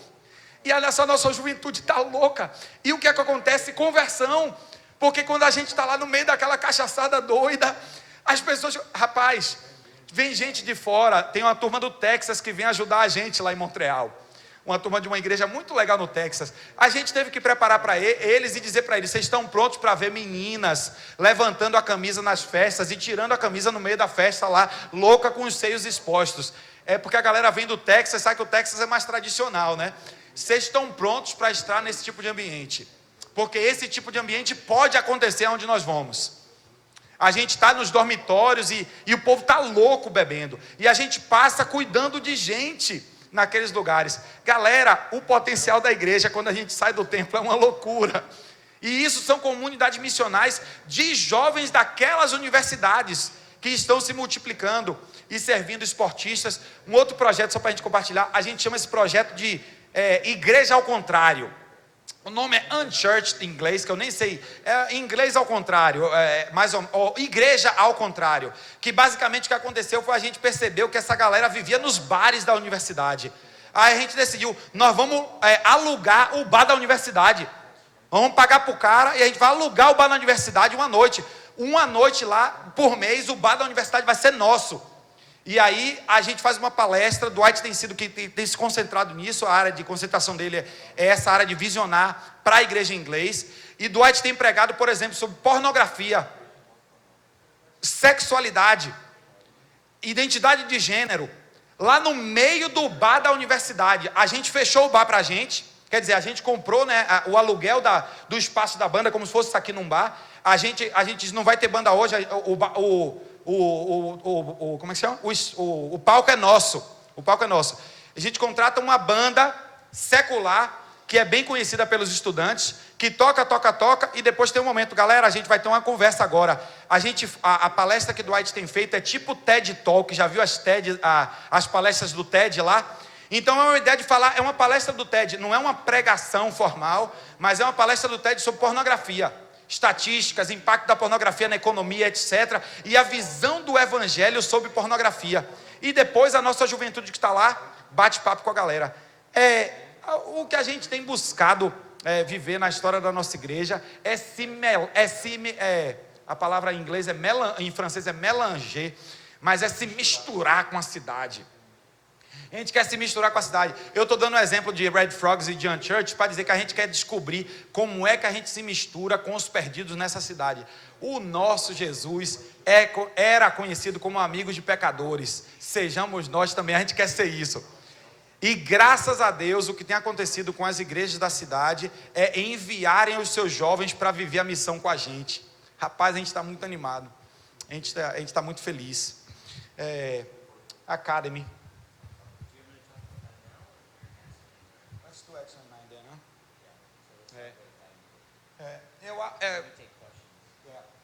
E olha só, nossa juventude está louca. E o que é que acontece? Conversão. Porque quando a gente está lá no meio daquela cachaçada doida, as pessoas... Rapaz, vem gente de fora. Tem uma turma do Texas que vem ajudar a gente lá em Montreal. Uma turma de uma igreja muito legal no Texas. A gente teve que preparar para eles e dizer para eles: vocês estão prontos para ver meninas levantando a camisa nas festas e tirando a camisa no meio da festa lá, louca com os seios expostos. É porque a galera vem do Texas, sabe que o Texas é mais tradicional, né? Vocês estão prontos para estar nesse tipo de ambiente? Porque esse tipo de ambiente pode acontecer onde nós vamos. A gente está nos dormitórios e o povo está louco bebendo. E a gente passa cuidando de gente naqueles lugares. Galera, o potencial da igreja quando a gente sai do templo é uma loucura. E isso são comunidades missionais de jovens daquelas universidades que estão se multiplicando e servindo esportistas. Um outro projeto, só para a gente compartilhar, a gente chama esse projeto de Igreja ao Contrário. O nome é Unchurched em inglês, que eu nem sei. Em inglês ao contrário, Igreja ao Contrário. Que basicamente o que aconteceu foi a gente percebeu que essa galera vivia nos bares da universidade. Aí a gente decidiu, nós vamos alugar o bar da universidade. Vamos pagar para o cara e a gente vai alugar o bar da universidade uma noite. Uma noite lá, por mês, o bar da universidade vai ser nosso. E aí a gente faz uma palestra. Dwight tem se concentrado nisso. A área de concentração dele é essa área de visionar para a igreja em inglês. E Dwight tem pregado, por exemplo, sobre pornografia, sexualidade, identidade de gênero, lá no meio do bar da universidade. A gente fechou o bar para a gente. Quer dizer, a gente comprou, né, o aluguel do espaço da banda, como se fosse aqui num bar. A gente não vai ter banda hoje. Como é que chama? O palco é nosso. O palco é nosso. A gente contrata uma banda secular, que é bem conhecida pelos estudantes, que toca, e depois tem um momento, galera, a gente vai ter uma conversa agora. A palestra que Dwight tem feito é tipo TED Talk. Já viu as palestras do TED lá? Então é uma ideia de falar, é uma palestra do TED, não é uma pregação formal, mas é uma palestra do TED sobre pornografia. Estatísticas, impacto da pornografia na economia, etc. E a visão do evangelho sobre pornografia. E depois a nossa juventude que está lá, bate papo com a galera. O que a gente tem buscado viver na história da nossa igreja a palavra em inglês em francês é mélanger, mas é se misturar com a cidade. A gente quer se misturar com a cidade. Eu estou dando um exemplo de Red Frogs e de Unchurched para dizer que a gente quer descobrir como é que a gente se mistura com os perdidos nessa cidade. O nosso Jesus era conhecido como amigo de pecadores. Sejamos nós também, a gente quer ser isso. E graças a Deus, o que tem acontecido com as igrejas da cidade é enviarem os seus jovens para viver a missão com a gente. Rapaz, a gente está muito animado. A gente está muito feliz. Academy.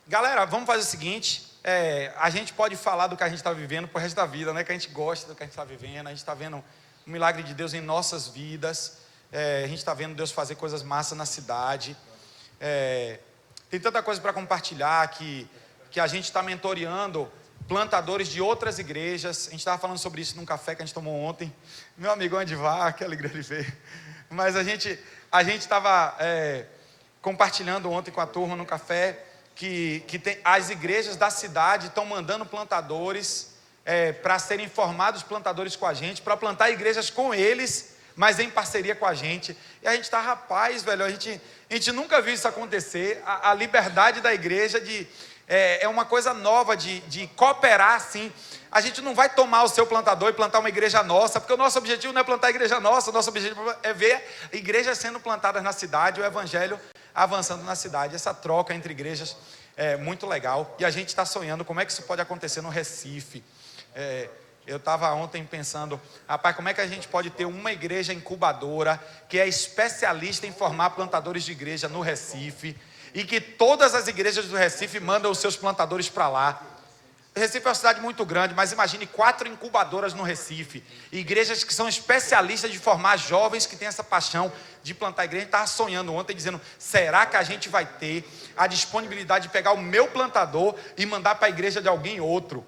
Galera, vamos fazer o seguinte. A gente pode falar do que a gente está vivendo pro resto da vida, né? Que a gente gosta do que a gente está vivendo. A gente está vendo o milagre de Deus em nossas vidas. A gente está vendo Deus fazer coisas massas na cidade. Tem tanta coisa para compartilhar que a gente está mentoreando plantadores de outras igrejas. A gente estava falando sobre isso num café que a gente tomou ontem. Meu amigão Edivar, que alegria de ver. Mas a gente estava compartilhando ontem com a turma no café que as igrejas da cidade estão mandando plantadores para serem formados plantadores com a gente, para plantar igrejas com eles, mas em parceria com a gente. E a gente está, rapaz, velho, a gente nunca viu isso acontecer. A liberdade da igreja é uma coisa nova de cooperar assim. A gente não vai tomar o seu plantador e plantar uma igreja nossa, porque o nosso objetivo não é plantar a igreja nossa, o nosso objetivo é ver igrejas sendo plantadas na cidade, o evangelho avançando na cidade. Essa troca entre igrejas é muito legal. E a gente está sonhando como é que isso pode acontecer no Recife. Eu estava ontem pensando, rapaz, como é que a gente pode ter uma igreja incubadora que é especialista em formar plantadores de igreja no Recife, e que todas as igrejas do Recife mandam os seus plantadores para lá. O Recife é uma cidade muito grande, mas imagine 4 incubadoras no Recife, igrejas que são especialistas de formar jovens que têm essa paixão de plantar igreja. A gente estava sonhando ontem, dizendo, será que a gente vai ter a disponibilidade de pegar o meu plantador e mandar para a igreja de alguém outro?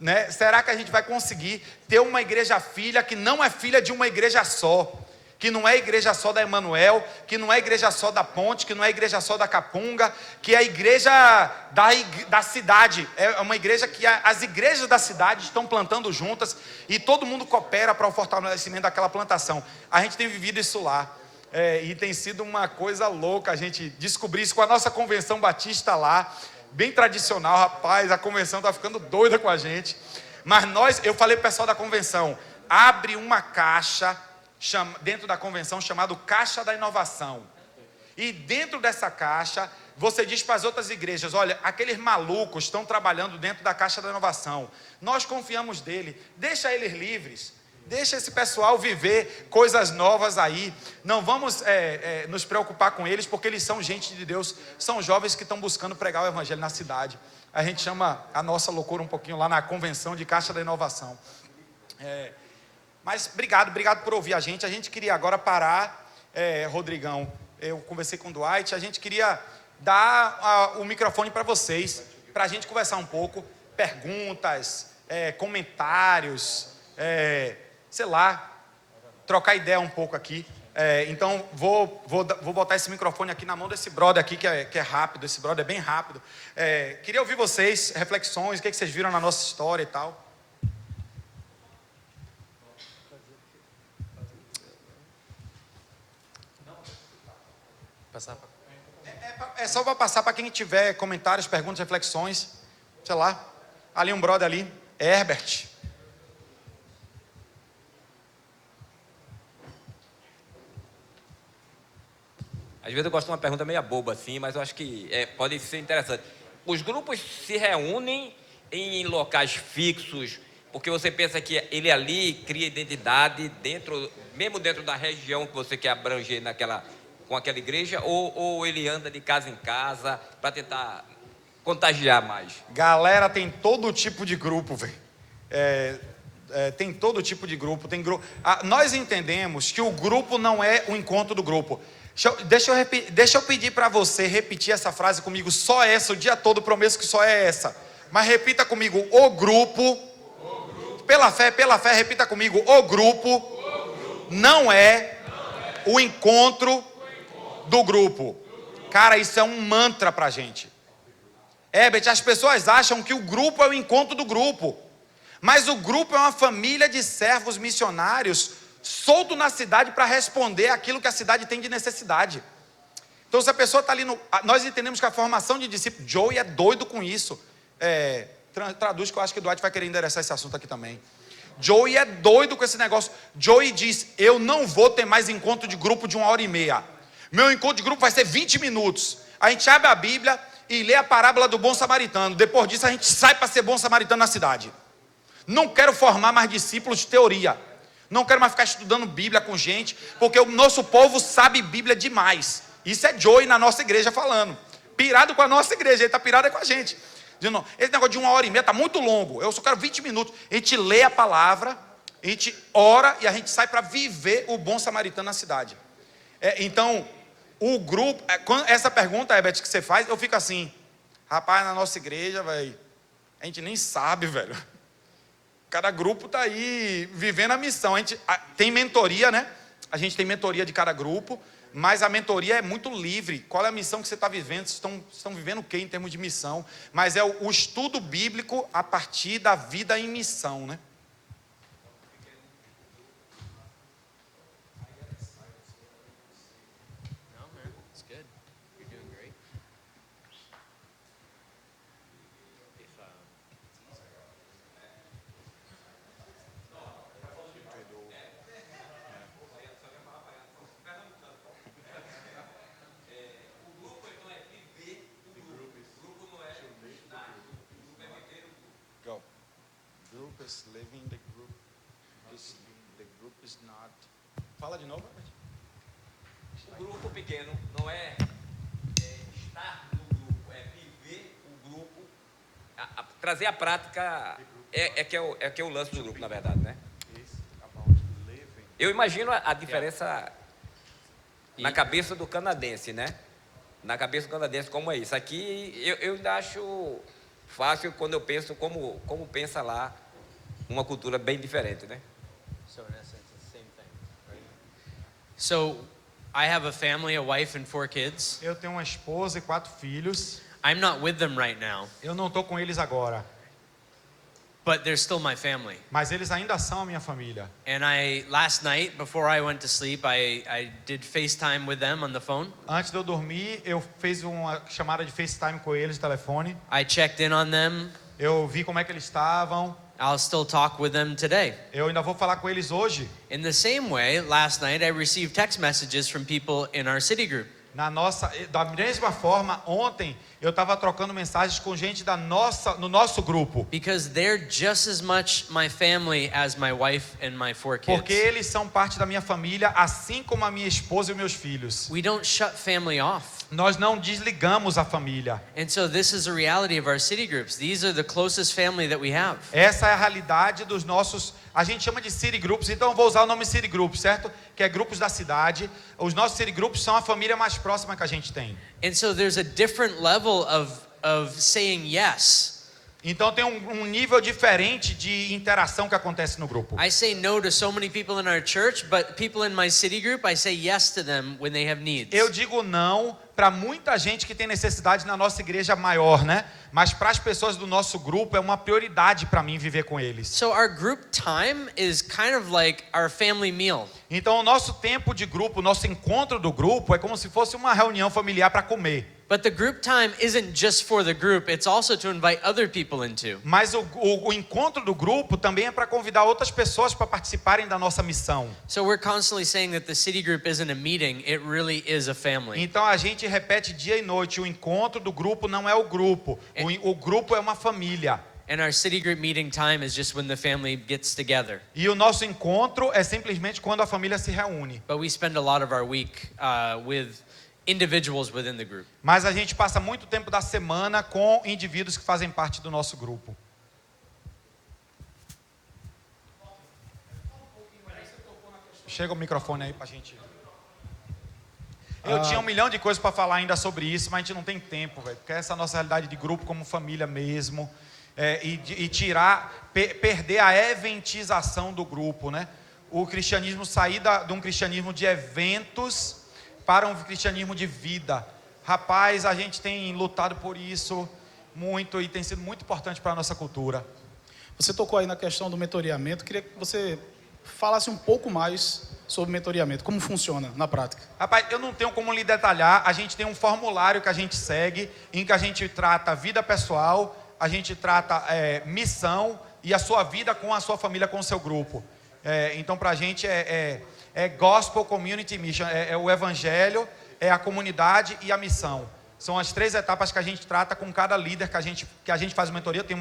Né? Será que a gente vai conseguir ter uma igreja filha que não é filha de uma igreja só? Que não é igreja só da Emanuel, que não é igreja só da Ponte, que não é igreja só da Capunga, que é a igreja da cidade. É uma igreja que as igrejas da cidade estão plantando juntas e todo mundo coopera para o fortalecimento daquela plantação. A gente tem vivido isso lá. E tem sido uma coisa louca a gente descobrir isso com a nossa convenção batista lá. Bem tradicional, rapaz, a convenção está ficando doida com a gente. Mas eu falei para o pessoal da convenção, abre uma caixa dentro da convenção chamado Caixa da Inovação. E dentro dessa caixa, você diz para as outras igrejas, olha, aqueles malucos estão trabalhando dentro da Caixa da Inovação. Nós confiamos nele, deixa eles livres. Deixa esse pessoal viver coisas novas aí. Não vamos nos preocupar com eles, porque eles são gente de Deus. São jovens que estão buscando pregar o evangelho na cidade. A gente chama a nossa loucura um pouquinho lá na convenção de Caixa da Inovação. Mas obrigado por ouvir a gente. A gente queria agora parar, Rodrigão. Eu conversei com o Dwight. A gente queria dar o microfone para vocês, para a gente conversar um pouco. Perguntas, comentários, sei lá, trocar ideia um pouco aqui. Então, vou botar esse microfone aqui na mão desse brother aqui, que é rápido. Esse brother é bem rápido. Queria ouvir vocês, reflexões, o que vocês viram na nossa história e tal. É só para passar para quem tiver comentários, perguntas, reflexões. Sei lá, ali um brother ali, Herbert. Às vezes eu gosto de uma pergunta meio boba assim, mas eu acho que pode ser interessante. Os grupos se reúnem em locais fixos, porque você pensa que ele ali cria identidade mesmo dentro da região que você quer abranger com aquela igreja, ou ele anda de casa em casa para tentar contagiar mais? Galera, tem todo tipo de grupo, velho. Tem todo tipo de grupo. Nós entendemos que o grupo não é o encontro do grupo. Deixa eu pedir para você repetir essa frase comigo, só essa, o dia todo, prometo que só é essa. Mas repita comigo, o grupo. Pela fé, repita comigo, o grupo não é o encontro do grupo. Cara, isso é um mantra pra gente. Herbert, as pessoas acham que o grupo é o encontro do grupo, mas o grupo é uma família de servos missionários solto na cidade para responder aquilo que a cidade tem de necessidade. Então, se a pessoa está ali nós entendemos que a formação de discípulo, Joey é doido com isso. Traduz que eu acho que o Dwight vai querer endereçar esse assunto aqui também. Joey é doido com esse negócio. Joey diz, eu não vou ter mais encontro de grupo de 1h30. Meu encontro de grupo vai ser 20 minutos. A gente abre a Bíblia e lê a parábola do bom samaritano. Depois disso a gente sai para ser bom samaritano na cidade. Não quero formar mais discípulos de teoria. Não quero mais ficar estudando Bíblia com gente, porque o nosso povo sabe Bíblia demais. Isso é Joey na nossa igreja falando. Pirado com a nossa igreja, ele está pirado com a gente. Dizendo, esse negócio de 1h30 está muito longo, eu só quero 20 minutos. A gente lê a palavra, a gente ora e a gente sai para viver o bom samaritano na cidade. Então, o grupo, essa pergunta, Herbert, que você faz, eu fico assim, rapaz, na nossa igreja, velho, a gente nem sabe, velho. Cada grupo está aí vivendo a missão. A gente tem mentoria, né? A gente tem mentoria de cada grupo, mas a mentoria é muito livre. Qual é a missão que você está vivendo? Vocês estão vivendo o quê em termos de missão? Mas é o estudo bíblico a partir da vida em missão, né? members living in the group. The group is not. Fala de novo. O grupo pequeno não é estar no grupo, é viver o grupo, trazer a prática que é o lance do grupo, na verdade, né? Eu imagino a diferença na cabeça do canadense, né? Na cabeça do canadense, como é isso. Aqui eu ainda acho fácil quando eu penso como pensa lá, uma cultura bem diferente, né? So in essence, it's the same thing, right? So I have a family, a wife and 4 kids. Eu tenho uma esposa e 4 filhos. I'm not with them right now, Eu não estou com eles agora, but they're still my family. mas eles ainda são a minha família. And last night, before I went to sleep, I did FaceTime with them on the phone. Antes de eu dormir, eu fiz uma chamada de FaceTime com eles, telefone. I checked in on them. Eu vi como é que eles estavam. I'll still talk with them today. Eu ainda vou falar com eles hoje. In the same way, last night I received text messages from people in our city group. Da mesma forma, ontem eu estava trocando mensagens com gente no nosso grupo. Because they're just as much my family as my wife and my 4 kids. Porque eles são parte da minha família, assim como a minha esposa e meus filhos. We don't shut family off. Nós não desligamos a família. And so this is the reality of our city groups. These are the closest family that we have. Essa é a realidade dos nossos, a gente chama de city groups, então eu vou usar o nome city groups, certo? Que é grupos da cidade. Os nossos city groups são a família mais próxima que a gente tem. And so there's a different level of saying yes. Então tem um nível diferente de interação que acontece no grupo. I say no to so many people in our church, but people in my city group, I say yes to them when they have needs. Eu digo não para muita gente que tem necessidade na nossa igreja maior, né? Mas para as pessoas do nosso grupo é uma prioridade para mim viver com eles. So our group time is kind of like our family meal. Então o nosso tempo de grupo, o nosso encontro do grupo é como se fosse uma reunião familiar para comer. But the group time isn't just for the group, it's also to invite other people into. Mas o encontro do grupo também é para convidar outras pessoas para participarem da nossa missão. So we're constantly saying that the city group isn't a meeting, it really is a family. Então a gente repete dia e noite, o encontro do grupo não é o grupo, o grupo é uma família. And our city group meeting time is just when the family gets together. E o nosso encontro é simplesmente quando a família se reúne. But we spend a lot of our week with individuals within the group. Mas a gente passa muito tempo da semana com indivíduos que fazem parte do nosso grupo. Chega o microfone aí pra gente. Eu tinha 1 milhão de coisas para falar ainda sobre isso, mas a gente não tem tempo, velho. Porque essa é a nossa realidade de grupo como família mesmo. Perder a eventização do grupo, né? O cristianismo sair de um cristianismo de eventos para um cristianismo de vida. Rapaz, a gente tem lutado por isso muito e tem sido muito importante para a nossa cultura. Você tocou aí na questão do mentoreamento. Queria que você falasse um pouco mais sobre mentoreamento, como funciona na prática. Rapaz, eu não tenho como lhe detalhar. A gente tem um formulário que a gente segue, em que a gente trata vida pessoal, a gente trata missão e a sua vida com a sua família, com o seu grupo. Então, para a gente é Gospel Community Mission, é o evangelho, é a comunidade e a missão. São as 3 etapas que a gente trata com cada líder que a gente faz mentoria. Tem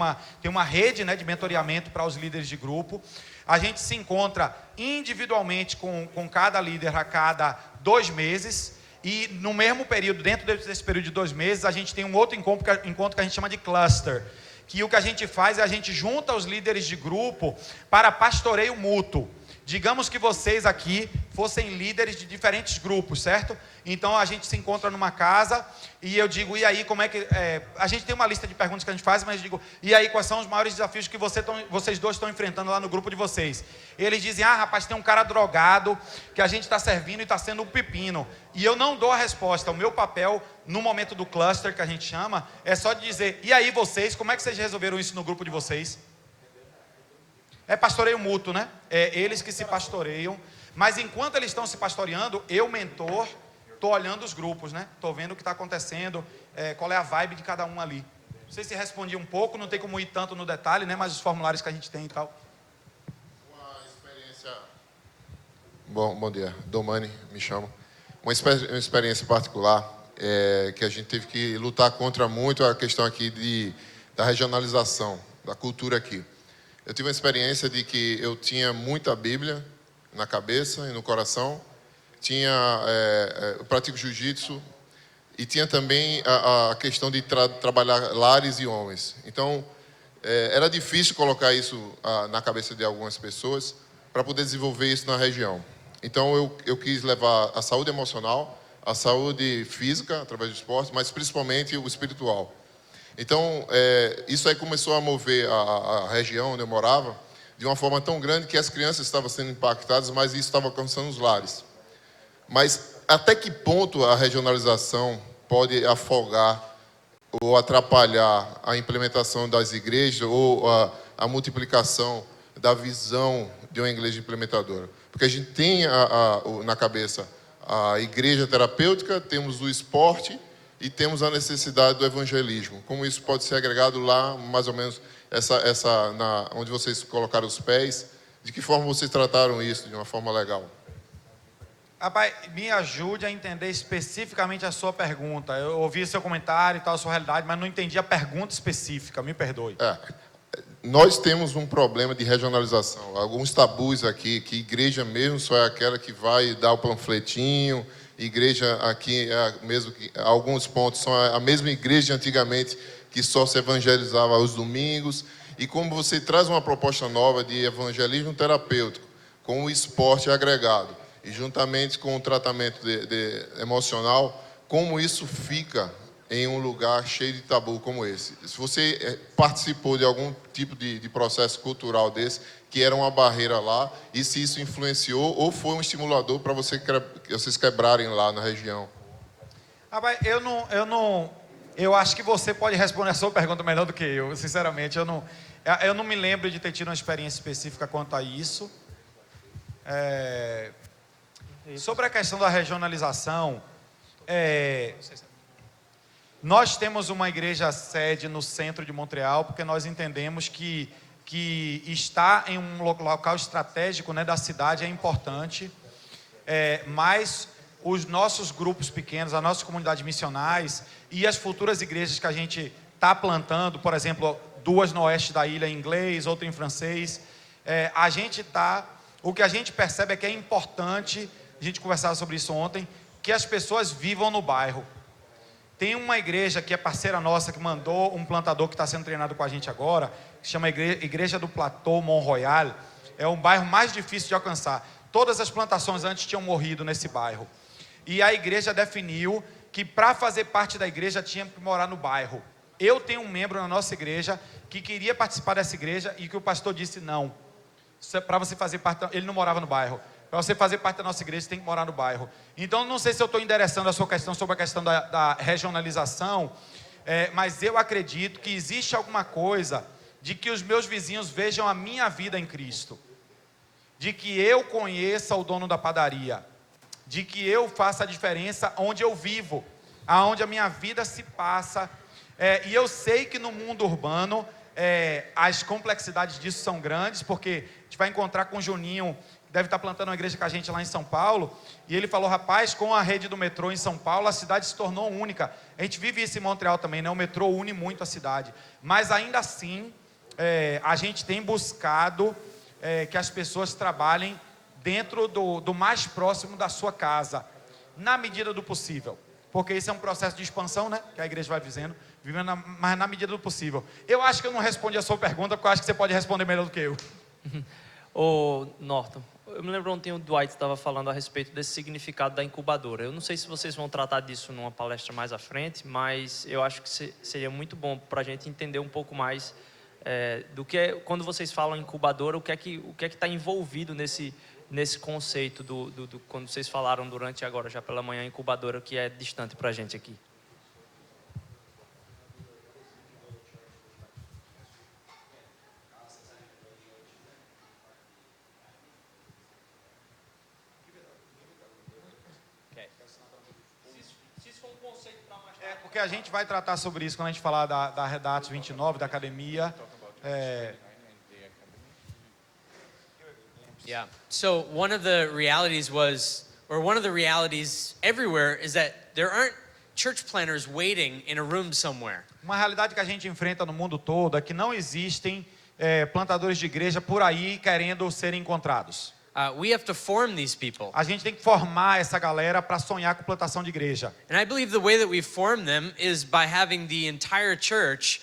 uma rede, né, de mentoreamento para os líderes de grupo. A gente se encontra individualmente com cada líder a cada 2 meses. E no mesmo período, dentro desse período de 2 meses, a gente tem um outro encontro que a gente chama de cluster. Que o que a gente faz é a gente junta os líderes de grupo para pastoreio mútuo. Digamos que vocês aqui fossem líderes de diferentes grupos, certo? Então a gente se encontra numa casa e eu digo, e aí, como é que... a gente tem uma lista de perguntas que a gente faz, mas eu digo, e aí, quais são os maiores desafios que vocês dois estão enfrentando lá no grupo de vocês? Eles dizem, rapaz, tem um cara drogado que a gente está servindo e está sendo um pepino. E eu não dou a resposta. O meu papel, no momento do cluster, que a gente chama, é só de dizer, e aí vocês, como é que vocês resolveram isso no grupo de vocês? É pastoreio mútuo, né? É eles que se pastoreiam. Mas enquanto eles estão se pastoreando, eu, mentor, estou olhando os grupos, né? Estou vendo o que está acontecendo, qual é a vibe de cada um ali. Não sei se respondi um pouco, não tem como ir tanto no detalhe, né? Mas os formulários que a gente tem e tal. Uma experiência... Bom dia, Domani, me chamo. Uma experiência particular que a gente teve que lutar contra muito a questão aqui da regionalização, da cultura aqui. Eu tive uma experiência de que eu tinha muita Bíblia na cabeça e no coração. Eu pratico jiu-jitsu e tinha também a questão de trabalhar lares e homens. Então, era difícil colocar isso na cabeça de algumas pessoas para poder desenvolver isso na região. Então, eu quis levar a saúde emocional, a saúde física, através do esporte, mas principalmente o espiritual. Então, isso aí começou a mover a região onde eu morava de uma forma tão grande que as crianças estavam sendo impactadas, mas isso estava alcançando os lares. Mas até que ponto a regionalização pode afogar ou atrapalhar a implementação das igrejas ou a multiplicação da visão de uma igreja implementadora? Porque a gente tem na cabeça a igreja terapêutica, temos o esporte e temos a necessidade do evangelismo. Como isso pode ser agregado lá, mais ou menos, onde vocês colocaram os pés? De que forma vocês trataram isso de uma forma legal? Rapaz, me ajude a entender especificamente a sua pergunta. Eu ouvi seu comentário e tal, a sua realidade, mas não entendi a pergunta específica, me perdoe. Nós temos um problema de regionalização, alguns tabus aqui, que igreja mesmo só é aquela que vai dar o panfletinho, igreja aqui, mesmo que alguns pontos são a mesma igreja de antigamente, que só se evangelizava aos domingos. E como você traz uma proposta nova de evangelismo terapêutico, com o esporte agregado, e juntamente com o tratamento emocional, como isso fica em um lugar cheio de tabu como esse? Se você participou de algum tipo de processo cultural desse, que era uma barreira lá, e se isso influenciou ou foi um estimulador para vocês quebrarem lá na região? Eu acho que você pode responder a sua pergunta melhor do que eu. Sinceramente, eu não me lembro de ter tido uma experiência específica quanto a isso. Sobre a questão da regionalização, nós temos uma igreja sede no centro de Montreal, porque nós entendemos que estar em um local estratégico, né, da cidade é importante, mas os nossos grupos pequenos, as nossas comunidades missionais e as futuras igrejas que a gente está plantando, por exemplo, 2 no oeste da ilha em inglês, outra em francês, o que a gente percebe é que é importante, a gente conversava sobre isso ontem, que as pessoas vivam no bairro. Tem uma igreja que é parceira nossa, que mandou um plantador que está sendo treinado com a gente agora, que chama Igreja do Plateau Mont-Royal. É um bairro mais difícil de alcançar. Todas as plantações antes tinham morrido nesse bairro. E a igreja definiu que para fazer parte da igreja tinha que morar no bairro. Eu tenho um membro na nossa igreja que queria participar dessa igreja e que o pastor disse não. Para você fazer parte, ele não morava no bairro. Para você fazer parte da nossa igreja, você tem que morar no bairro. Então, não sei se eu estou endereçando a sua questão sobre a questão da regionalização, mas eu acredito que existe alguma coisa de que os meus vizinhos vejam a minha vida em Cristo, de que eu conheça o dono da padaria, de que eu faça a diferença onde eu vivo, aonde a minha vida se passa. E eu sei que no mundo urbano as complexidades disso são grandes, porque a gente vai encontrar com o Juninho, que deve estar plantando uma igreja com a gente lá em São Paulo, e ele falou, rapaz, com a rede do metrô em São Paulo, a cidade se tornou única. A gente vive isso em Montreal também, né? O metrô une muito a cidade, mas ainda assim, a gente tem buscado que as pessoas trabalhem dentro do mais próximo da sua casa, na medida do possível, porque isso é um processo de expansão, né? Que a igreja vai vivendo, mas na medida do possível. Eu acho que eu não respondi a sua pergunta, porque eu acho que você pode responder melhor do que eu. Ô, Norton, eu me lembro ontem o Dwight estava falando a respeito desse significado da incubadora. Eu não sei se vocês vão tratar disso numa palestra mais à frente, mas eu acho que seria muito bom para a gente entender um pouco mais do que é, quando vocês falam incubadora, o que é que está envolvido nesse conceito quando vocês falaram durante agora, já pela manhã, incubadora, que é distante para a gente aqui. Porque a gente vai tratar sobre isso quando a gente falar da Redatos 29, da academia. Yeah. So one of the realities everywhere is that there aren't church planners waiting in a room somewhere. Uma realidade que a gente enfrenta no mundo todo é que não existem plantadores de igreja por aí querendo ser encontrados. We have to form these people. A gente tem que formar essa galera para sonhar com plantação de igreja. And I believe the way that we form them is by having the entire church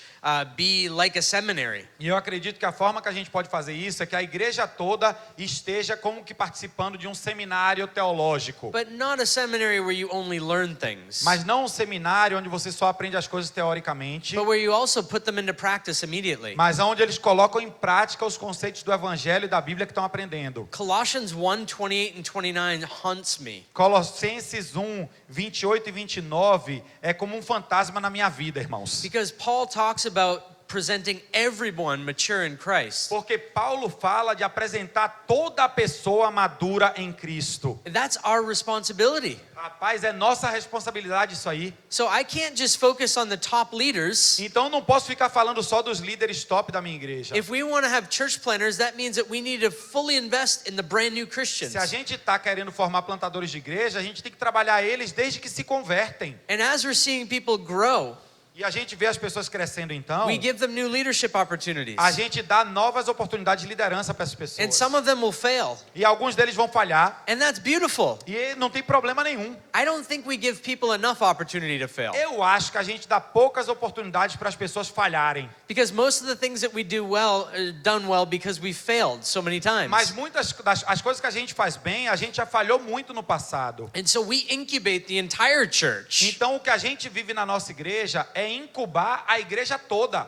be like a seminary. E eu acredito que a forma que a gente pode fazer isso é que a igreja toda esteja como que participando de um seminário teológico. But not a seminary where you only learn things. Mas não um seminário onde você só aprende as coisas teoricamente, But where you also put them into practice immediately. mas onde eles colocam em prática os conceitos do evangelho e da Bíblia que estão aprendendo. Colossians 1:28 and 29 haunts me. Colossenses 1, 28 e 29 é como um fantasma na minha vida, irmãos. Because Paul talks about presenting everyone mature in Christ. Porque Paulo fala de apresentar toda a pessoa madura em Cristo. That's our responsibility. Rapaz, é nossa responsabilidade isso aí. So I can't just focus on the top leaders. Então eu não posso ficar falando só dos líderes top da minha igreja. If we want to have church planners, that means that we need to fully invest in the brand new Christians. Se a gente está querendo formar plantadores de igreja, a gente tem que trabalhar eles desde que se convertem. And as we're seeing people grow, E a gente vê as pessoas crescendo então, we give them new leadership opportunities. a gente dá novas oportunidades de liderança para essas And pessoas. some of them will fail. E alguns deles vão falhar. And that's beautiful. E não tem problema nenhum. I don't think we give people enough opportunity to fail. Eu acho que a gente dá poucas oportunidades para as pessoas falharem. Because most of the things that we do well are done well because we failed so many times. Mas muitas das coisas que a gente faz bem, a gente já falhou muito no passado. And so we incubate the entire church. Então o que a gente vive na nossa igreja é incubar a igreja toda.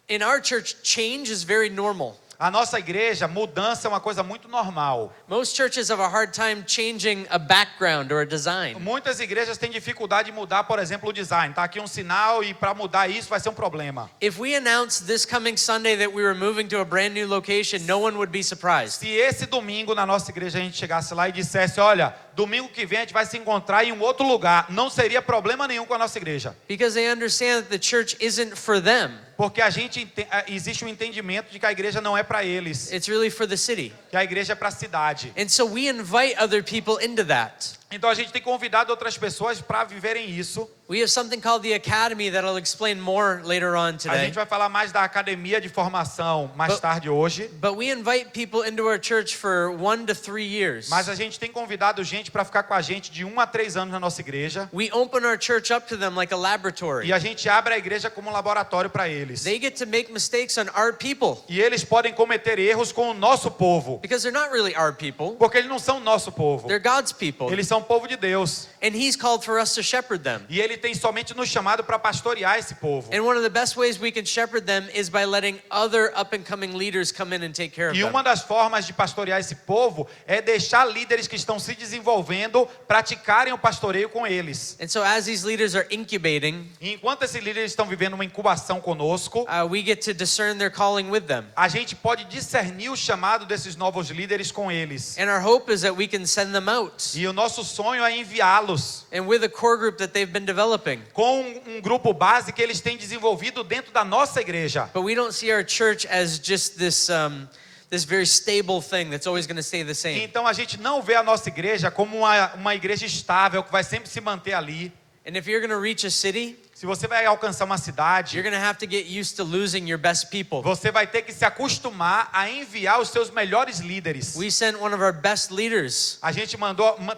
In our church, change is very normal. A nossa igreja, mudança é uma coisa muito normal. Most churches have a hard time changing a background or a design. Muitas igrejas têm dificuldade de mudar, por exemplo, o design. Tá aqui um sinal e para mudar isso vai ser um problema. If we announced this coming Sunday that we were moving to a brand new location, no one would be surprised. Se esse domingo na nossa igreja a gente chegasse lá e dissesse, olha, domingo que vem a gente vai se encontrar em um outro lugar, não seria problema nenhum com a nossa igreja. Because they understand that the church isn't for them. Porque existe um entendimento de que a igreja não é para eles, It's really for the city. que a igreja é para a cidade. And so we invite other people into that. Então a gente tem convidado outras pessoas para viverem isso. We have something called the Academy that I'll explain more later on A today. gente vai falar mais da academia de formação mais tarde hoje. But we invite people into our church for 1 to 3 years. Mas a gente tem convidado gente para ficar com a gente de 1 a 3 anos na nossa igreja. We open our church up to them like a laboratory. E a gente abre a igreja como um laboratório para eles. They get to make mistakes on our people. E eles podem cometer erros com o nosso povo. Because they're not really our people. Porque eles não são nosso povo. They're God's people. Eles são povo de Deus. And He's called for us to shepherd them. E Ele tem somente nos chamado para pastorear esse povo. And one of the best ways we can shepherd them is by letting other up-and-coming leaders come in and take care of E them. uma das formas de pastorear esse povo é deixar líderes que estão se desenvolvendo praticarem o pastoreio com eles. And so as these leaders are incubating, E enquanto esses líderes estão vivendo uma incubação conosco, we get to discern their calling with them. a gente pode discernir o chamado desses novos líderes com eles. And our hope is that we can send them out. E o nosso sonho é enviá-los And with a core group that they've been developing. com um grupo base que eles têm desenvolvido dentro da nossa igreja. But we don't see our church as just this very stable thing that's always going to stay the same. Então a gente não vê a nossa igreja como uma igreja estável que vai sempre se manter ali. And if you're going to reach a city, Se você vai alcançar uma cidade, you're going to have to get used to losing your best people. você vai ter que se acostumar a enviar os seus melhores líderes. We sent one of our best leaders. A gente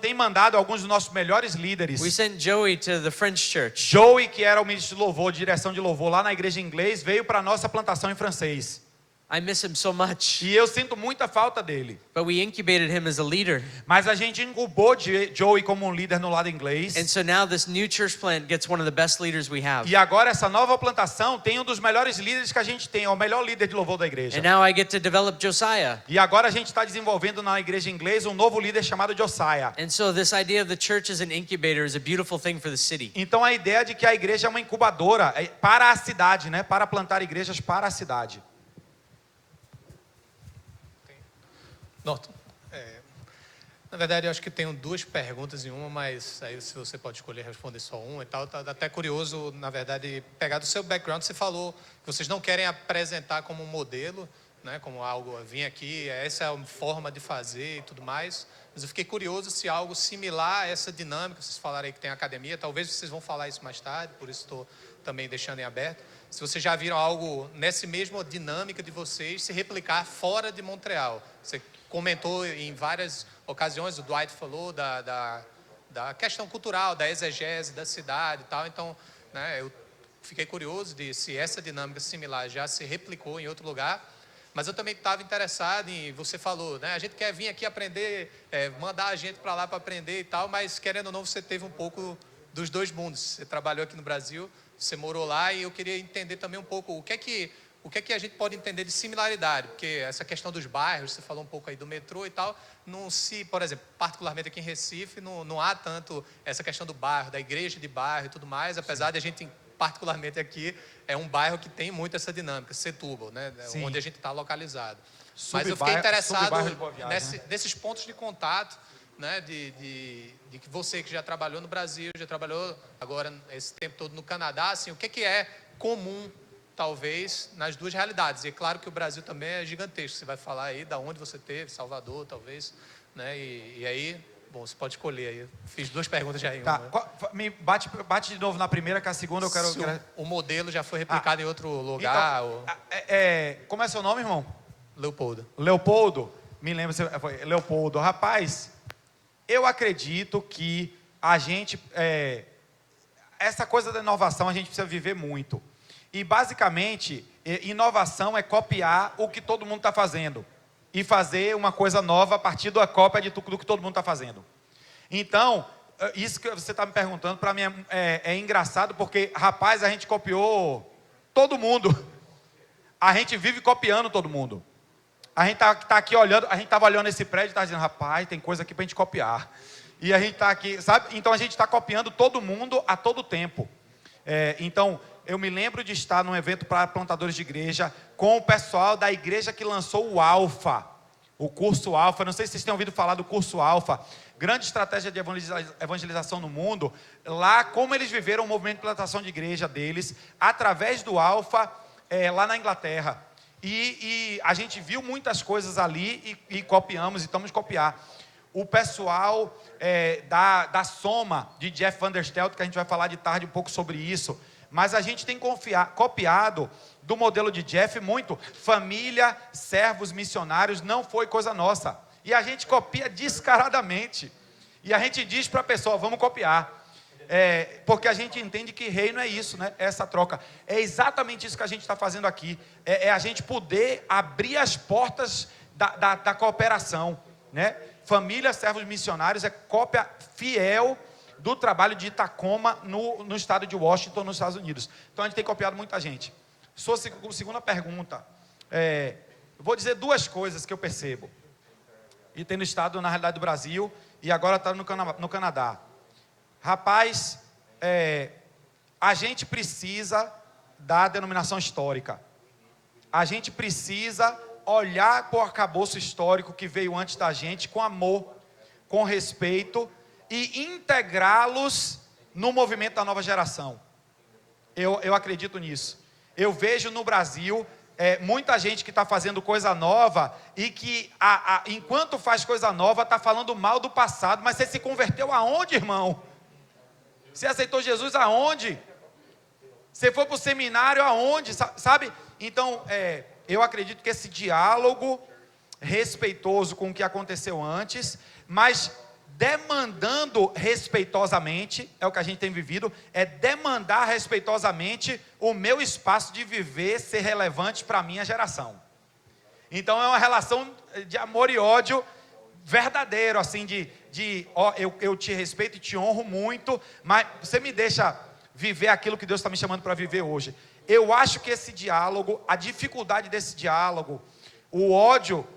tem mandado alguns dos nossos melhores líderes. We sent Joey to the French church. Joey, que era o ministro de louvor, direção de louvor lá na igreja em inglês, veio para a nossa plantação em francês. I miss him so much. E eu sinto muita falta dele. But we incubated him as a leader. Mas a gente incubou Joey como um líder no lado inglês. And so now this new church plant gets one of the best leaders we have. E agora essa nova plantação tem um dos melhores líderes que a gente tem, é o melhor líder de louvor da igreja. And now I get to develop Josiah. E agora a gente está desenvolvendo na igreja em inglês um novo líder chamado Josiah. And so this idea of the church as an incubator is a beautiful thing for the city. Então a ideia de que a igreja é uma incubadora para a cidade, né? Para plantar igrejas para a cidade. Norton, na verdade eu acho que tenho duas perguntas em uma, mas aí se você pode escolher responder só uma e tal, tá até curioso, na verdade, pegar do seu background. Você falou que vocês não querem apresentar como um modelo, né, como algo, vim aqui, essa é a forma de fazer e tudo mais, mas eu fiquei curioso se algo similar a essa dinâmica, vocês falaram aí que tem academia, talvez vocês vão falar isso mais tarde, por isso estou também deixando em aberto. se vocês já viram algo nessa mesma dinâmica de vocês se replicar fora de Montreal. Você comentou em várias ocasiões, o Dwight falou da questão cultural, da exegese da cidade e tal. Então, né, eu fiquei curioso de se essa dinâmica similar já se replicou em outro lugar. Mas eu também estava interessado em, você falou, né, a gente quer vir aqui aprender, mandar a gente para lá para aprender e tal, mas querendo ou não, você teve um pouco dos dois mundos. Você trabalhou aqui no Brasil, você morou lá, e eu queria entender também um pouco o que é que a gente pode entender de similaridade, porque essa questão dos bairros, você falou um pouco aí do metrô e tal, não se, por exemplo, particularmente aqui em Recife, não há tanto essa questão do bairro, da igreja de bairro e tudo mais, apesar de a gente, particularmente aqui, é um bairro que tem muito essa dinâmica, Setúbal, né, onde a gente está localizado. Mas eu fiquei interessado nesses pontos de contato, né, de que você que já trabalhou no Brasil, já trabalhou agora esse tempo todo no Canadá, assim, o que é comum, talvez, nas duas realidades? E é claro que o Brasil também é gigantesco, você vai falar aí da onde você teve, Salvador, talvez, né, e aí, bom, você pode escolher aí. Fiz duas perguntas já em uma. Me bate de novo na primeira, que a segunda eu quero... O modelo já foi replicado em outro lugar? Então, como é seu nome, irmão? Leopoldo. Leopoldo, me lembro, foi Leopoldo. Rapaz, eu acredito que a gente... essa coisa da inovação a gente precisa viver muito. E, basicamente, inovação é copiar o que todo mundo está fazendo. E fazer uma coisa nova a partir da cópia do que todo mundo está fazendo. Então, isso que você está me perguntando, para mim é engraçado, porque, rapaz, a gente copiou todo mundo. A gente vive copiando todo mundo. A gente tá aqui olhando, a gente estava olhando esse prédio e estava dizendo, rapaz, tem coisa aqui para a gente copiar. E a gente está aqui, sabe? Então, a gente está copiando todo mundo a todo tempo. Então, eu me lembro de estar num evento para plantadores de igreja com o pessoal da igreja que lançou o Alfa, o curso Alfa. Não sei se vocês têm ouvido falar do curso Alfa. Grande estratégia de evangelização no mundo. Lá, como eles viveram o movimento de plantação de igreja deles, através do Alfa, lá na Inglaterra. E a gente viu muitas coisas ali e copiamos, e estamos copiar. O pessoal da Soma, de Jeff Van der Stelt, que a gente vai falar de tarde um pouco sobre isso. Mas a gente tem copiado do modelo de Jeff muito. Família, servos, missionários, não foi coisa nossa. E a gente copia descaradamente. E a gente diz para a pessoa, vamos copiar. Porque a gente entende que reino é isso, né? Essa troca. É exatamente isso que a gente está fazendo aqui. É a gente poder abrir as portas da cooperação, né? Família, servos, missionários é cópia fiel do trabalho de Tacoma no estado de Washington, nos Estados Unidos. Então, a gente tem copiado muita gente. Sua segunda pergunta. Eu vou dizer duas coisas que eu percebo. E tendo estado, na realidade, do Brasil, e agora está no Canadá. Rapaz, a gente precisa da denominação histórica. A gente precisa olhar para o arcabouço histórico que veio antes da gente com amor, com respeito, e integrá-los no movimento da nova geração. Eu acredito nisso. Eu vejo no Brasil muita gente que está fazendo coisa nova e que, enquanto faz coisa nova, está falando mal do passado. Mas você se converteu aonde, irmão? Você aceitou Jesus aonde? Você foi para o seminário aonde? Sabe? Então, eu acredito que esse diálogo respeitoso com o que aconteceu antes, mas demandando respeitosamente, é o que a gente tem vivido, é demandar respeitosamente o meu espaço de viver, ser relevante para a minha geração. Então é uma relação de amor e ódio verdadeiro, assim, eu te respeito e te honro muito, mas você me deixa viver aquilo que Deus está me chamando para viver hoje. Eu acho que esse diálogo, a dificuldade desse diálogo, o ódio,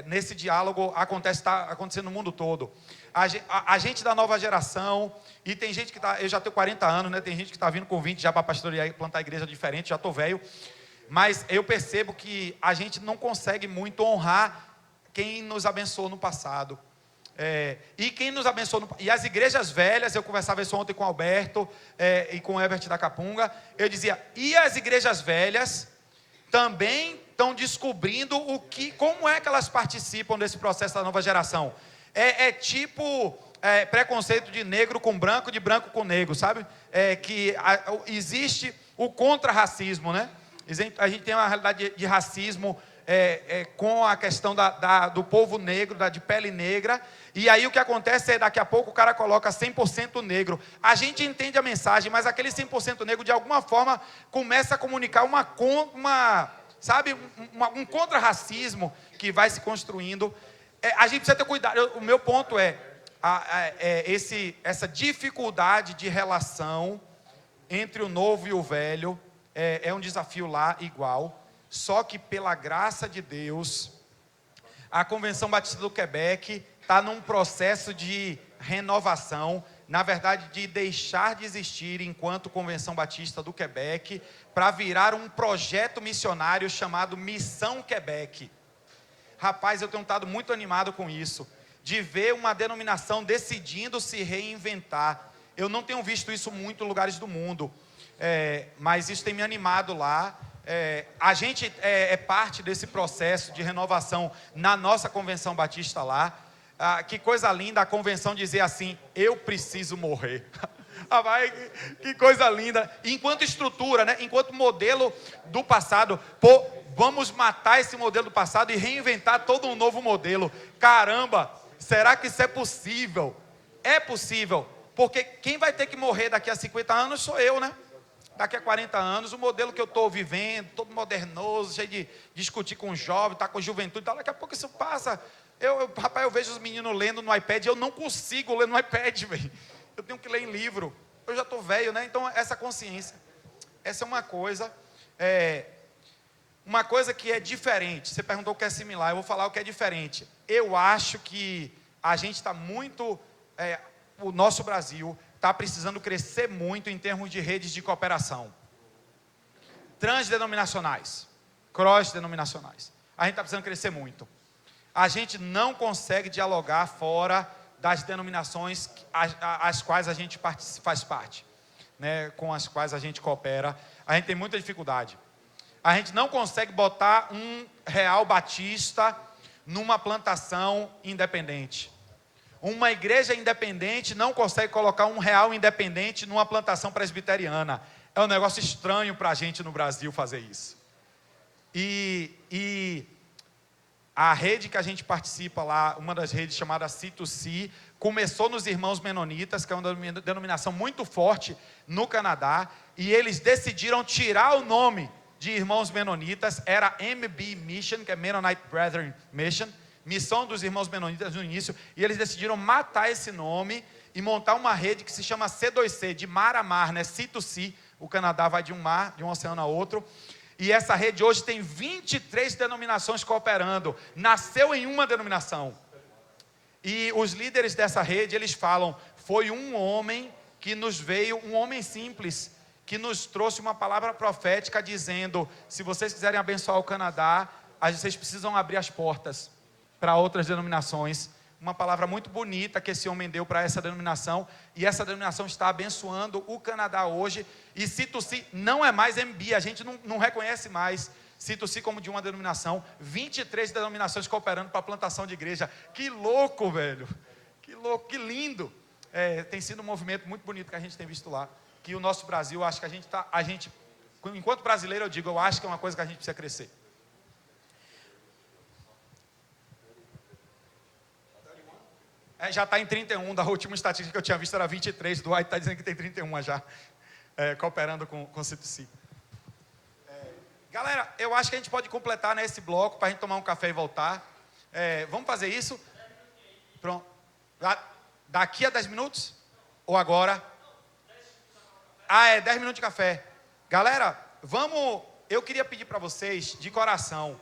nesse diálogo está acontecendo no mundo todo. A gente da nova geração, e tem gente que eu já tenho 40 anos, né? Tem gente que está vindo com 20 já para pastorear e plantar igreja diferente, já estou velho, mas eu percebo que a gente não consegue muito honrar quem nos abençoou no passado. E quem nos abençoou e as igrejas velhas, eu conversava isso ontem com o Alberto e com o Herbert da Capunga, eu dizia, e as igrejas velhas também estão descobrindo como é que elas participam desse processo da nova geração. Tipo preconceito de negro com branco, de branco com negro, sabe? Que existe o contra-racismo, né? A gente tem uma realidade de racismo com a questão do povo negro, de pele negra, e aí o que acontece é, daqui a pouco o cara coloca 100% negro. A gente entende a mensagem, mas aquele 100% negro, de alguma forma, começa a comunicar um contra-racismo que vai se construindo. A gente precisa ter cuidado. O meu ponto essa dificuldade de relação entre o novo e o velho é um desafio lá igual. Só que, pela graça de Deus, a Convenção Batista do Quebec está num processo de renovação, na verdade, de deixar de existir enquanto Convenção Batista do Quebec, para virar um projeto missionário chamado Missão Quebec. Rapaz, eu tenho estado muito animado com isso, de ver uma denominação decidindo se reinventar. Eu não tenho visto isso muito em lugares do mundo, mas isso tem me animado lá. A gente é parte desse processo de renovação na nossa Convenção Batista lá. Que coisa linda a convenção dizer assim: eu preciso morrer. Que coisa linda. Enquanto estrutura, né? Enquanto modelo do passado, vamos matar esse modelo do passado e reinventar todo um novo modelo. Caramba, será que isso é possível? É possível, porque quem vai ter que morrer daqui a 50 anos sou eu, né? Daqui a 40 anos, o modelo que eu estou vivendo, todo modernoso, cheio de discutir com o jovem, tá com a juventude, tá, daqui a pouco isso passa. Rapaz, eu vejo os meninos lendo no iPad, eu não consigo ler no iPad, velho. Eu tenho que ler em livro. Eu já estou velho, né? Então, essa consciência. Essa é uma coisa. Uma coisa que é diferente. Você perguntou o que é similar, eu vou falar o que é diferente. Eu acho que a gente está muito... o nosso Brasil está precisando crescer muito em termos de redes de cooperação. Transdenominacionais. Cross-denominacionais. A gente está precisando crescer muito. A gente não consegue dialogar fora das denominações as quais a gente faz parte, né, com as quais a gente coopera. A gente tem muita dificuldade. A gente não consegue botar um real batista numa plantação independente. Uma igreja independente não consegue colocar um real independente numa plantação presbiteriana. É um negócio estranho para a gente no Brasil fazer isso. E a rede que a gente participa lá, uma das redes chamada C2C, começou nos Irmãos Menonitas, que é uma denominação muito forte no Canadá, e eles decidiram tirar o nome de Irmãos Menonitas, era MB Mission, que é Mennonite Brethren Mission, Missão dos Irmãos Menonitas no início, e eles decidiram matar esse nome e montar uma rede que se chama C2C, de mar a mar, né? C2C, o Canadá vai de um mar, de um oceano a outro. E essa rede hoje tem 23 denominações cooperando. Nasceu em uma denominação. E os líderes dessa rede, eles falam, foi um homem que nos veio, um homem simples, que nos trouxe uma palavra profética dizendo, se vocês quiserem abençoar o Canadá, vocês precisam abrir as portas para outras denominações. Uma palavra muito bonita que esse homem deu para essa denominação, e essa denominação está abençoando o Canadá hoje, e C2C não é mais MB, a gente não reconhece mais C2C como de uma denominação, 23 denominações cooperando para a plantação de igreja. Que louco, velho, que louco, que lindo. Tem sido um movimento muito bonito que a gente tem visto lá, que o nosso Brasil, acho que a gente, enquanto brasileiro eu digo, eu acho que é uma coisa que a gente precisa crescer. Já está em 31, da última estatística que eu tinha visto era 23, do Dwight está dizendo que tem 31 já, cooperando com o C2C. Galera, eu acho que a gente pode completar nesse bloco para a gente tomar um café e voltar. Vamos fazer isso? Pronto. Daqui a 10 minutos? Ou agora? 10 minutos de café. Galera, eu queria pedir para vocês, de coração,